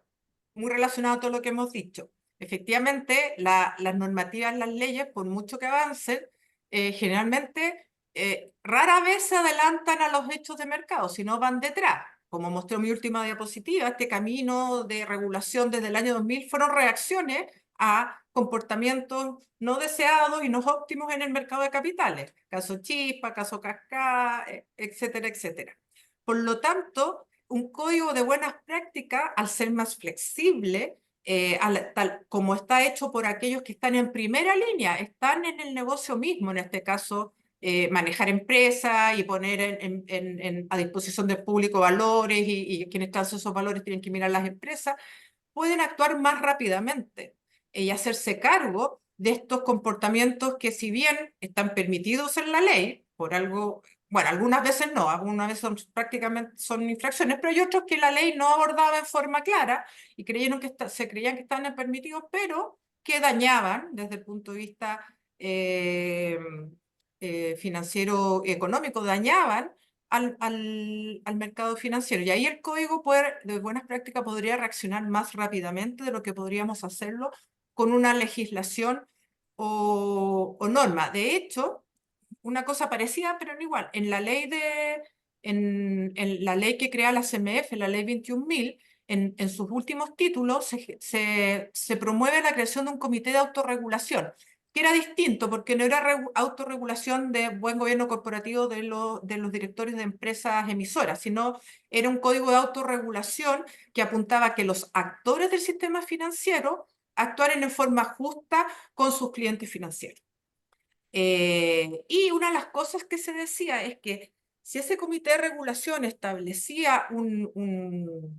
muy relacionado a todo lo que hemos dicho. Efectivamente, las normativas, las leyes, por mucho que avancen, generalmente rara vez se adelantan a los hechos de mercado, sino van detrás. Como mostró mi última diapositiva, este camino de regulación desde el año 2000 fueron reacciones a comportamientos no deseados y no óptimos en el mercado de capitales. Caso Chispa, caso Cascada, etcétera, etcétera. Por lo tanto, un código de buenas prácticas, al ser más flexible, tal como está hecho por aquellos que están en primera línea, están en el negocio mismo, en este caso, manejar empresas y poner a disposición del público valores y quienes están esos valores tienen que mirar las empresas, pueden actuar más rápidamente y hacerse cargo de estos comportamientos que si bien están permitidos en la ley, por algo, bueno, algunas veces no, algunas veces prácticamente son infracciones, pero hay otros que la ley no abordaba en forma clara y creyeron que se creían que estaban permitidos, pero que dañaban desde el punto de vista financiero económico, dañaban al mercado financiero. Y ahí el código de buenas prácticas podría reaccionar más rápidamente de lo que podríamos hacerlo con una legislación o norma. De hecho, una cosa parecida, pero no igual. En la ley que crea la CMF, la ley 21.000, en sus últimos títulos se promueve la creación de un comité de autorregulación, que era distinto porque no era autorregulación de buen gobierno corporativo de los directores de empresas emisoras, sino era un código de autorregulación que apuntaba a que los actores del sistema financiero actuaran en forma justa con sus clientes financieros. Y una de las cosas que se decía es que si ese comité de regulación establecía una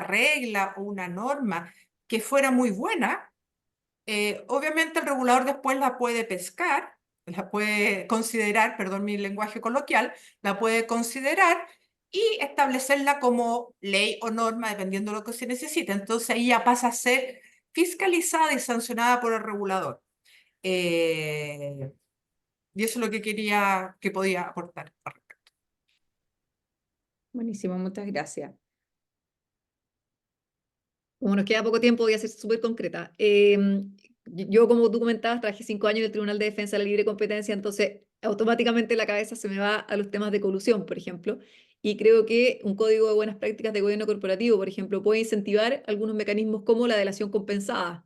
regla o una norma que fuera muy buena, obviamente el regulador después la puede pescar, la puede considerar, perdón mi lenguaje coloquial, la puede considerar y establecerla como ley o norma dependiendo de lo que se necesite. Entonces ahí ya pasa a ser fiscalizada y sancionada por el regulador. Eh, y eso es lo que que podía aportar al respecto. Buenísimo, muchas gracias. Como nos queda poco tiempo, voy a ser súper concreta. Yo, como tú comentabas, trabajé 5 años en el Tribunal de Defensa de la Libre Competencia, entonces automáticamente la cabeza se me va a los temas de colusión, por ejemplo, y creo que un código de buenas prácticas de gobierno corporativo, por ejemplo, puede incentivar algunos mecanismos como la delación compensada.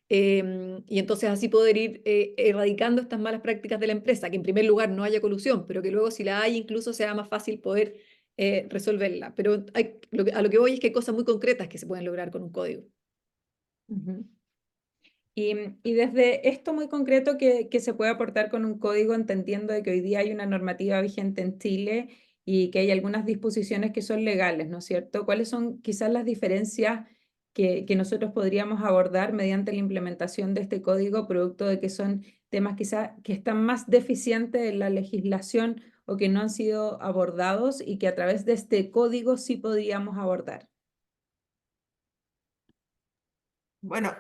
Y entonces así poder ir erradicando estas malas prácticas de la empresa, que en primer lugar no haya colusión, pero que luego si la hay incluso sea más fácil poder resolverla. Pero a lo que voy es que hay cosas muy concretas que se pueden lograr con un código. Ujú. Y desde esto muy concreto que se puede aportar con un código, entendiendo de que hoy día hay una normativa vigente en Chile y que hay algunas disposiciones que son legales, ¿no es cierto? ¿Cuáles son quizás las diferencias que nosotros podríamos abordar mediante la implementación de este código, producto de que son temas quizás que están más deficientes en la legislación o que no han sido abordados y que a través de este código sí podríamos abordar? Bueno,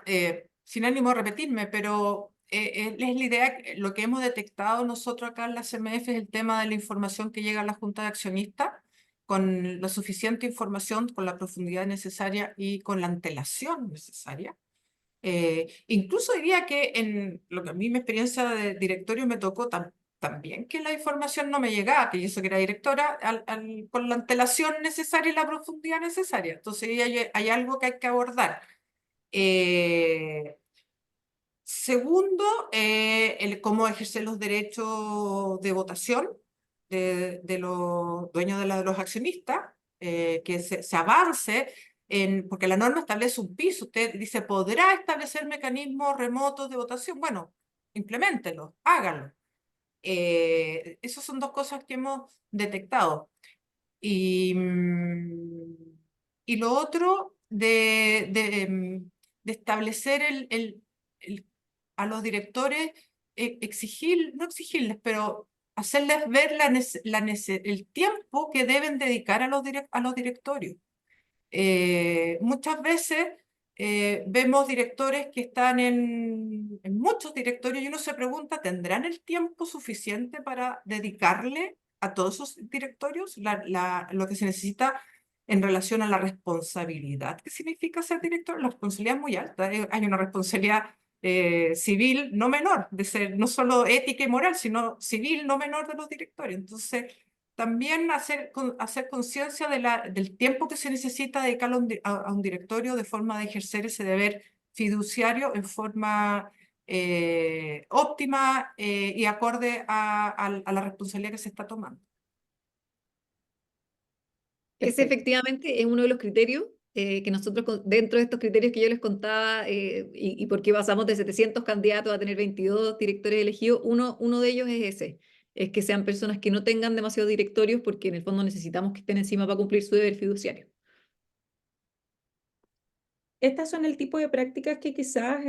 sin ánimo de repetirme, pero es la idea, lo que hemos detectado nosotros acá en la CMF es el tema de la información que llega a la Junta de Accionistas, con la suficiente información, con la profundidad necesaria y con la antelación necesaria. Incluso diría que en lo que a mí mi experiencia de directorio me tocó también que la información no me llegaba, que yo eso que era directora, con la antelación necesaria y la profundidad necesaria. Entonces hay algo que hay que abordar. Eh, Segundo, cómo ejercer los derechos de votación de los dueños de los accionistas, que se avance, porque la norma establece un piso, usted dice, podrá establecer mecanismos remotos de votación. Bueno, impleméntenlo, háganlo. Esas son dos cosas que hemos detectado. Y lo otro de establecer a los directores, no exigirles, pero hacerles ver el tiempo que deben dedicar a los directorios. Muchas veces vemos directores que están en muchos directorios y uno se pregunta, ¿tendrán el tiempo suficiente para dedicarle a todos esos directorios lo que se necesita en relación a la responsabilidad que significa ser director? La responsabilidad es muy alta. Hay una responsabilidad civil no menor, de ser no solo ética y moral, sino civil no menor de los directores. Entonces, también hacer conciencia del tiempo que se necesita dedicarlo a un directorio de forma de ejercer ese deber fiduciario en forma óptima y acorde a la responsabilidad que se está tomando. Ese Perfecto. efectivamente es uno de los criterios que nosotros, dentro de estos criterios que yo les contaba, y por qué pasamos de 700 candidatos a tener 22 directores elegidos, uno de ellos es ese, es que sean personas que no tengan demasiados directorios, porque en el fondo necesitamos que estén encima para cumplir su deber fiduciario. Estas son el tipo de prácticas que quizás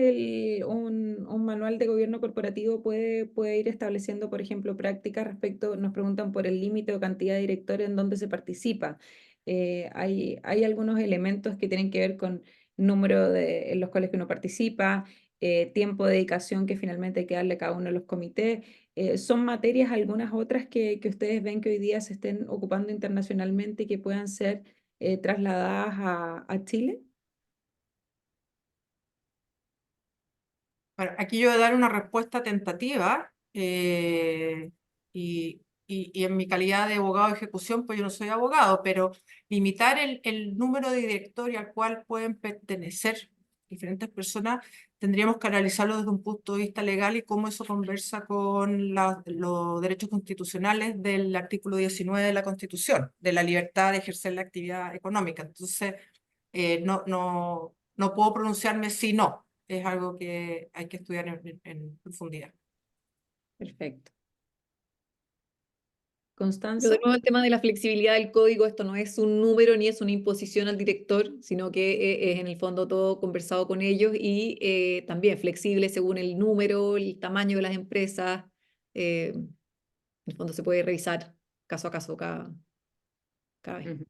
un manual de gobierno corporativo puede ir estableciendo, por ejemplo, prácticas respecto, nos preguntan por el límite o cantidad de directores en donde se participa. Hay algunos elementos que tienen que ver con número en los cuales que uno participa, tiempo de dedicación que finalmente hay que darle a cada uno de los comités. ¿Son materias algunas otras que ustedes ven que hoy día se estén ocupando internacionalmente y que puedan ser trasladadas a Chile? Bueno, aquí yo voy a dar una respuesta tentativa y en mi calidad de abogado de ejecución, pues yo no soy abogado, pero limitar el número de directorio al cual pueden pertenecer diferentes personas, tendríamos que analizarlo desde un punto de vista legal y cómo eso conversa con los derechos constitucionales del artículo 19 de la Constitución, de la libertad de ejercer la actividad económica. Entonces, no puedo pronunciarme si no. Es algo que hay que estudiar en profundidad. Perfecto. Pero de Constanza. nuevo el tema de la flexibilidad del código, esto no es un número ni es una imposición al director, sino que es en el fondo todo conversado con ellos y también flexible según el número, el tamaño de las empresas. En el fondo se puede revisar caso a caso cada vez. Ujú.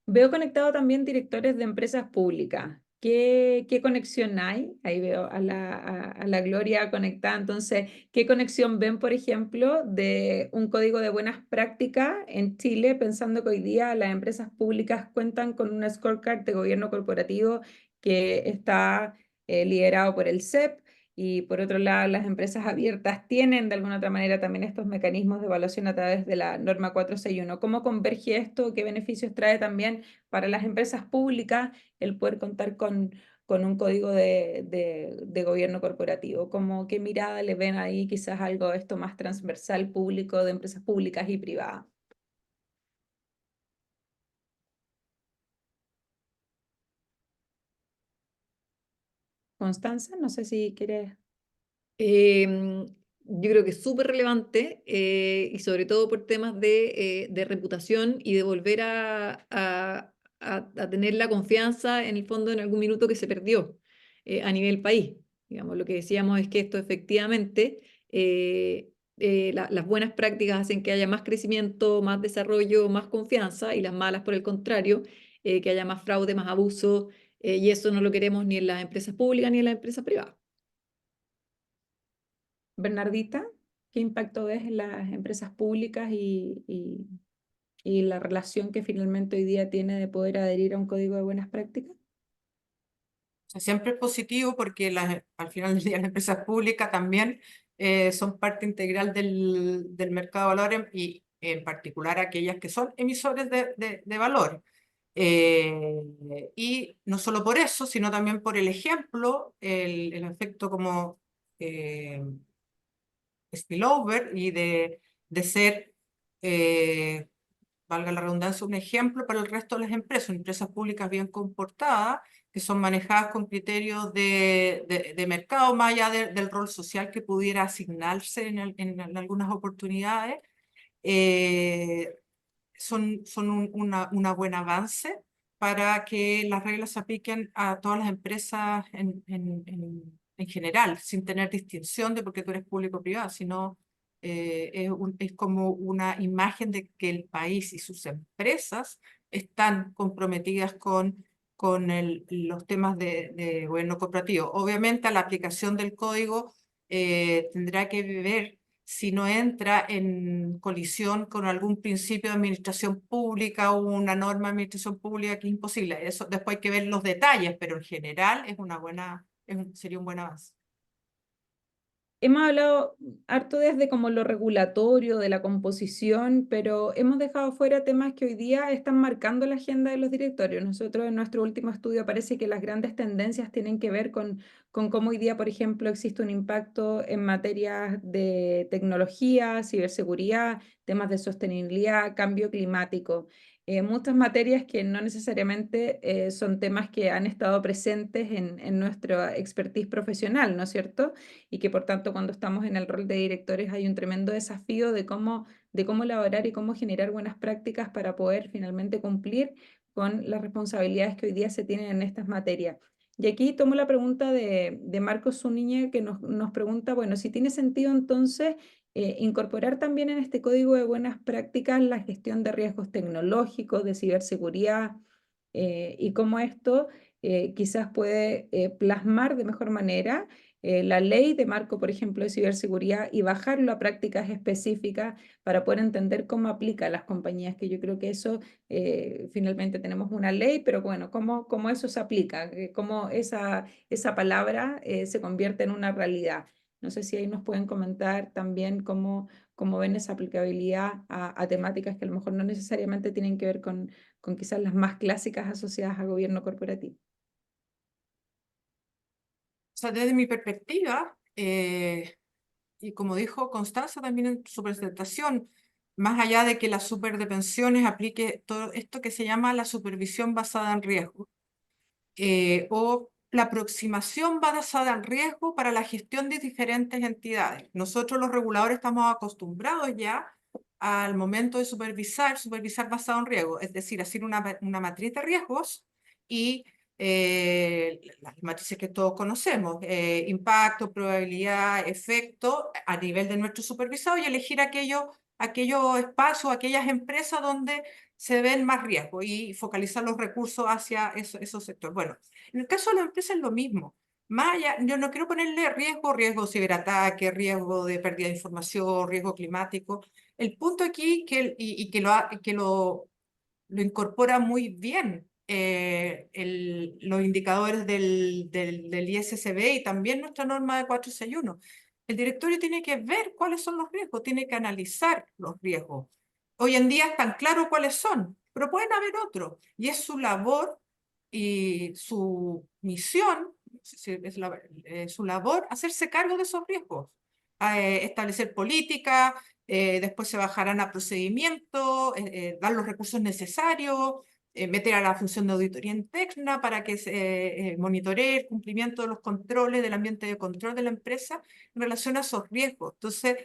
Veo conectado también directores de empresas públicas. ¿Qué conexión hay? Ahí veo a la Gloria conectada. Entonces, ¿qué conexión ven, por ejemplo, de un código de buenas prácticas en Chile, pensando que hoy día las empresas públicas cuentan con una scorecard de gobierno corporativo que está liderado por el CEP? Y por otro lado, las empresas abiertas tienen de alguna otra manera también estos mecanismos de evaluación a través de la norma 461. ¿Cómo converge esto? ¿Qué beneficios trae también para las empresas públicas el poder contar con un código de gobierno corporativo? ¿Qué mirada le ven ahí quizás algo de esto más transversal público de empresas públicas y privadas? Constanza, no sé si quieres. Yo creo que es súper relevante y sobre todo por temas de reputación y de volver a tener la confianza en el fondo en algún minuto que se perdió a nivel país. Digamos, lo que decíamos es que esto efectivamente, las buenas prácticas hacen que haya más crecimiento, más desarrollo, más confianza y las malas, por el contrario, que haya más fraude, más abuso y eso no lo queremos ni en las empresas públicas ni en las empresas privadas. Bernardita, ¿qué impacto ves en las empresas públicas y la relación que finalmente hoy día tiene de poder adherir a un código de buenas prácticas? O sea, siempre es positivo porque al final del día las empresas públicas también son parte integral del mercado de valores y en particular aquellas que son emisores de valor. Y no solo por eso, sino también por el ejemplo, el efecto como eh, spillover y de ser, valga la redundancia, un ejemplo para el resto de las empresas públicas bien comportadas, que son manejadas con criterios de mercado, más allá del rol social que pudiera asignarse en algunas oportunidades. eh, son una buen avance para que las reglas se apliquen a todas las empresas en general, sin tener distinción de porque tú eres público o privado, sino es como una imagen de que el país y sus empresas están comprometidas con los temas de gobierno corporativo. Obviamente, a la aplicación del código tendrá que ver si no entra en colisión con algún principio de administración pública o una norma de administración pública que es imposible. Eso después hay que ver los detalles, pero en general es una buena, sería un buen avance. Hemos hablado harto desde como lo regulatorio, de la composición, pero hemos dejado fuera temas que hoy día están marcando la agenda de los directorios. Nosotros en nuestro último estudio parece que las grandes tendencias tienen que ver con cómo hoy día, por ejemplo, existe un impacto en materias de tecnología, ciberseguridad, temas de sostenibilidad, cambio climático. Muchas materias que no necesariamente son temas que han estado presentes en nuestra expertise profesional, ¿no es cierto? Y que por tanto cuando estamos en el rol de directores hay un tremendo desafío de cómo elaborar y cómo generar buenas prácticas para poder finalmente cumplir con las responsabilidades que hoy día se tienen en estas materias. Y aquí tomo la pregunta de Marcos Zúñiga que nos pregunta, bueno, si tiene sentido entonces incorporar también en este código de buenas prácticas la gestión de riesgos tecnológicos, de ciberseguridad, y cómo esto quizás puede plasmar de mejor manera la ley de marco, por ejemplo, de ciberseguridad y bajarlo a prácticas específicas para poder entender cómo aplica a las compañías, que yo creo que eso finalmente tenemos una ley, pero bueno, cómo eso se aplica, cómo esa palabra se convierte en una realidad. No sé si ahí nos pueden comentar también cómo ven esa aplicabilidad a temáticas que a lo mejor no necesariamente tienen que ver con quizás las más clásicas asociadas a gobierno corporativo. O sea, desde mi perspectiva, y como dijo Constanza también en su presentación, más allá de que la super de pensiones aplique todo esto que se llama la supervisión basada en riesgo, o la aproximación basada en riesgo para la gestión de diferentes entidades. Nosotros los reguladores estamos acostumbrados ya al momento de supervisar basado en riesgo, es decir, hacer una matriz de riesgos y las matrices que todos conocemos, impacto, probabilidad, efecto, a nivel de nuestro supervisado y elegir aquellos espacios, aquellas empresas donde se ven más riesgos y focalizar los recursos hacia esos sectores. Bueno, en el caso de la empresa es lo mismo. Más allá, yo no quiero ponerle riesgo ciberataque, riesgo de pérdida de información, riesgo climático. El punto aquí lo incorpora muy bien los indicadores del ISSB y también nuestra norma de 461. El directorio tiene que ver cuáles son los riesgos, tiene que analizar los riesgos. Hoy en día están claros cuáles son, pero pueden haber otros. Y es su labor y su misión, su labor, hacerse cargo de esos riesgos, establecer políticas, después se bajarán a procedimientos, dar los recursos necesarios, meter a la función de auditoría interna para que se monitoree el cumplimiento de los controles del ambiente de control de la empresa en relación a esos riesgos. Entonces,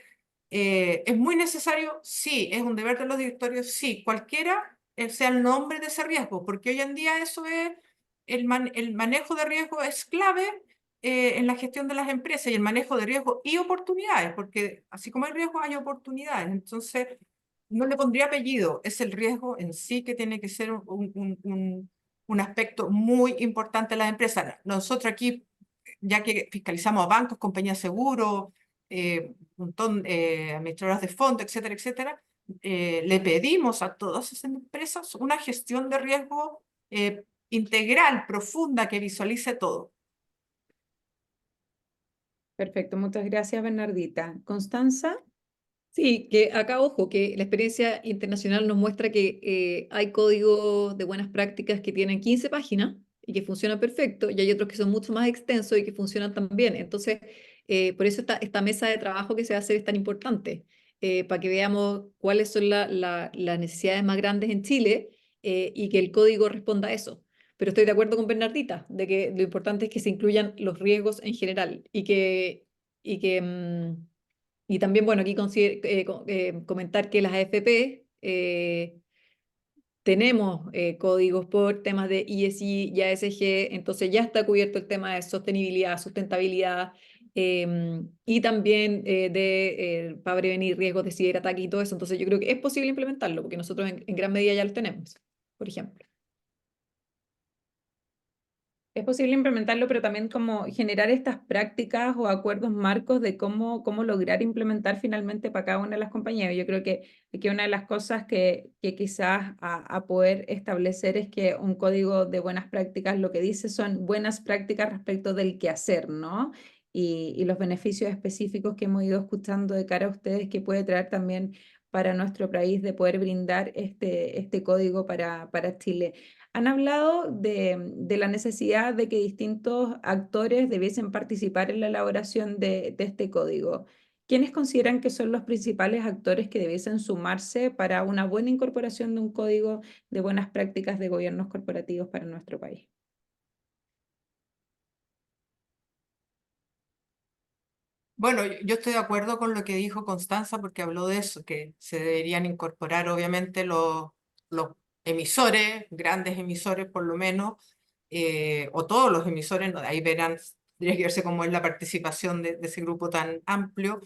¿es muy necesario? Sí. ¿Es un deber de los directorios? Sí. Cualquiera sea el nombre de ese riesgo, porque hoy en día eso es, el manejo de riesgo es clave en la gestión de las empresas y el manejo de riesgo y oportunidades, porque así como hay riesgo, hay oportunidades. Entonces, no le pondría apellido, es el riesgo en sí que tiene que ser un aspecto muy importante de las empresas. Nosotros aquí, ya que fiscalizamos a bancos, compañías de seguro, un montón administradoras de fondos, etcétera, etcétera, le pedimos a todas esas empresas una gestión de riesgo integral, profunda, que visualice todo. Perfecto, muchas gracias, Bernardita. Constanza. Sí, que acá, ojo, que la experiencia internacional nos muestra que hay códigos de buenas prácticas que tienen 15 páginas y que funcionan perfecto, y hay otros que son mucho más extensos y que funcionan también. Entonces, por eso esta mesa de trabajo que se va a hacer es tan importante, para que veamos cuáles son las necesidades más grandes en Chile, y que el código responda a eso. Pero estoy de acuerdo con Bernardita, de que lo importante es que se incluyan los riesgos en general y también, bueno, aquí comentar que las AFP tenemos códigos por temas de ESG y ASG, entonces ya está cubierto el tema de sostenibilidad, sustentabilidad, y también para prevenir riesgos de ciberataque y todo eso. Entonces yo creo que es posible implementarlo, porque nosotros en gran medida ya lo tenemos, por ejemplo. Es posible implementarlo, pero también como generar estas prácticas o acuerdos marcos de cómo lograr implementar finalmente para cada una de las compañías. Yo creo que una de las cosas que quizás a poder establecer es que un código de buenas prácticas lo que dice son buenas prácticas respecto del qué hacer, ¿no? Y los beneficios específicos que hemos ido escuchando de cara a ustedes que puede traer también para nuestro país de poder brindar este código para Chile. Han hablado de la necesidad de que distintos actores debiesen participar en la elaboración de este código. ¿Quiénes consideran que son los principales actores que debiesen sumarse para una buena incorporación de un código de buenas prácticas de gobiernos corporativos para nuestro país? Bueno, yo estoy de acuerdo con lo que dijo Constanza porque habló de eso, que se deberían incorporar obviamente los emisores, grandes emisores por lo menos, o todos los emisores, ahí verán, tendría que verse cómo es la participación de ese grupo tan amplio,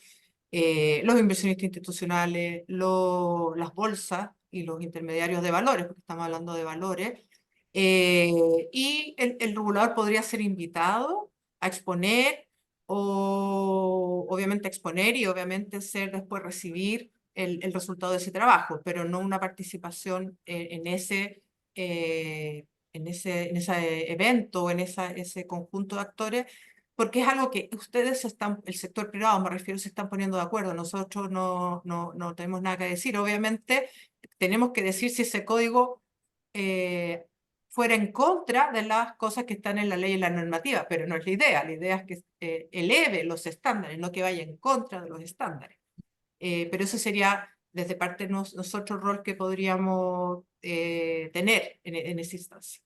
los inversionistas institucionales, las bolsas y los intermediarios de valores, porque estamos hablando de valores, y el regulador podría ser invitado a exponer o obviamente exponer y obviamente ser después recibir el resultado de ese trabajo, pero no una participación en ese evento o en ese conjunto de actores, porque es algo que ustedes están, el sector privado me refiero, se están poniendo de acuerdo. Nosotros no tenemos nada que decir. Obviamente tenemos que decir si ese código fuera en contra de las cosas que están en la ley y en la normativa, pero no es la idea. La idea es que eleve los estándares, no que vaya en contra de los estándares. Pero eso sería desde parte de nosotros el rol que podríamos tener en esa instancia.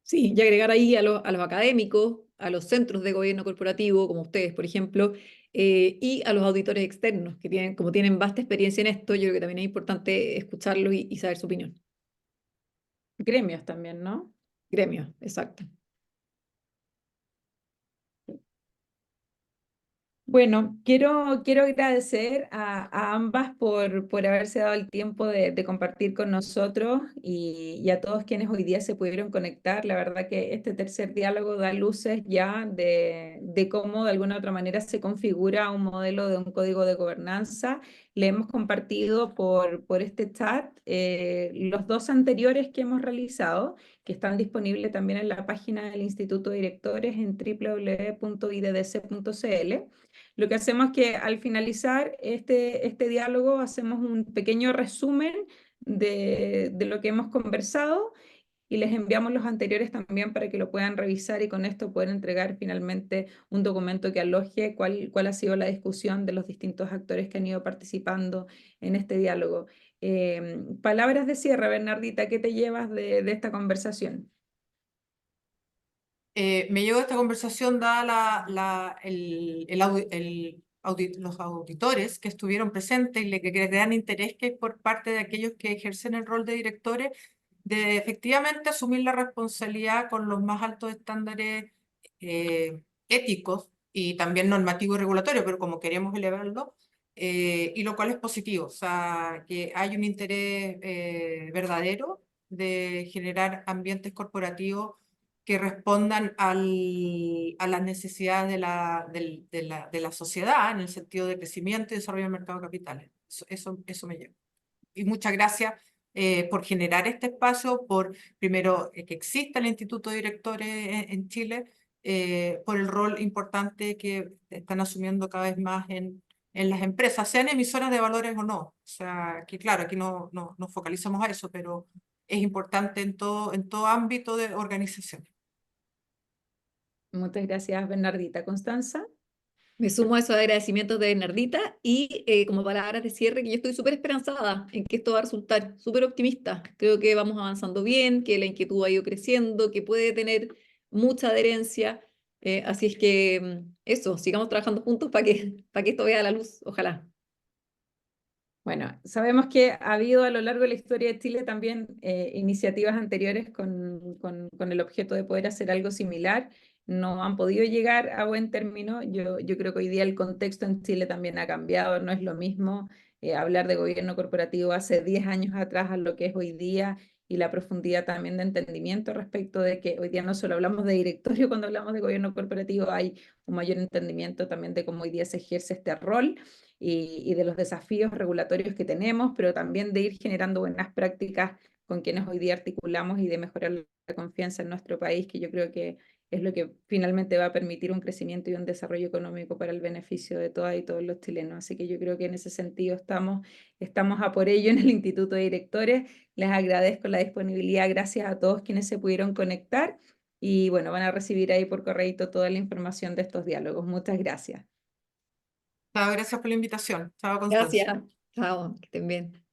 Sí, y agregar ahí a los académicos, a los centros de gobierno corporativo, como ustedes, por ejemplo, y a los auditores externos, que tienen, como tienen vasta experiencia en esto, yo creo que también es importante escucharlos y saber su opinión. Gremios también, ¿no? Gremio, exacto. Bueno, quiero agradecer a ambas por haberse dado el tiempo de compartir con nosotros y a todos quienes hoy día se pudieron conectar. La verdad que este tercer diálogo da luces ya de cómo de alguna u otra manera se configura un modelo de un código de gobernanza. Le hemos compartido por este chat los dos anteriores que hemos realizado, que están disponibles también en la página del Instituto de Directores en www.iddc.cl. Lo que hacemos es que al finalizar este diálogo hacemos un pequeño resumen de lo que hemos conversado y les enviamos los anteriores también para que lo puedan revisar y con esto poder entregar finalmente un documento que aloje cuál ha sido la discusión de los distintos actores que han ido participando en este diálogo. Palabras de cierre, Bernardita, ¿qué te llevas de esta conversación? Me llevo esta conversación dada los auditores que estuvieron presentes y que crean interés que hay por parte de aquellos que ejercen el rol de directores de efectivamente asumir la responsabilidad con los más altos estándares éticos y también normativos y regulatorios, pero como queremos elevarlo, y lo cual es positivo, o sea, que hay un interés verdadero de generar ambientes corporativos que respondan a las necesidades de la sociedad en el sentido de crecimiento y desarrollo del mercado de capitales. Eso me lleva. Y muchas gracias por generar este espacio, por primero que exista el Instituto de Directores en Chile, por el rol importante que están asumiendo cada vez más en las empresas, sean emisoras de valores o no. O sea, que claro, aquí no nos focalizamos a eso, pero es importante en todo ámbito de organización. Muchas gracias, Bernardita. Constanza. Me sumo a esos agradecimientos de Bernardita y como palabras de cierre que yo estoy súper esperanzada en que esto va a resultar, súper optimista. Creo que vamos avanzando bien, que la inquietud ha ido creciendo, que puede tener mucha adherencia. Así es que eso, sigamos trabajando juntos para que esto vea la luz, ojalá. Bueno, sabemos que ha habido a lo largo de la historia de Chile también iniciativas anteriores con el objeto de poder hacer algo similar. No han podido llegar a buen término. Yo creo que hoy día el contexto en Chile también ha cambiado. No es lo mismo hablar de gobierno corporativo hace 10 años atrás a lo que es hoy día y la profundidad también de entendimiento respecto de que hoy día no solo hablamos de directorio cuando hablamos de gobierno corporativo, hay un mayor entendimiento también de cómo hoy día se ejerce este rol y de los desafíos regulatorios que tenemos, pero también de ir generando buenas prácticas con quienes hoy día articulamos y de mejorar la confianza en nuestro país, que yo creo que es lo que finalmente va a permitir un crecimiento y un desarrollo económico para el beneficio de todas y todos los chilenos. Así que yo creo que en ese sentido estamos a por ello en el Instituto de Directores. Les agradezco la disponibilidad, gracias a todos quienes se pudieron conectar y bueno, van a recibir ahí por correo toda la información de estos diálogos. Muchas gracias. Chao, gracias por la invitación. Chao, Constanza. Gracias. Chao, que estén bien.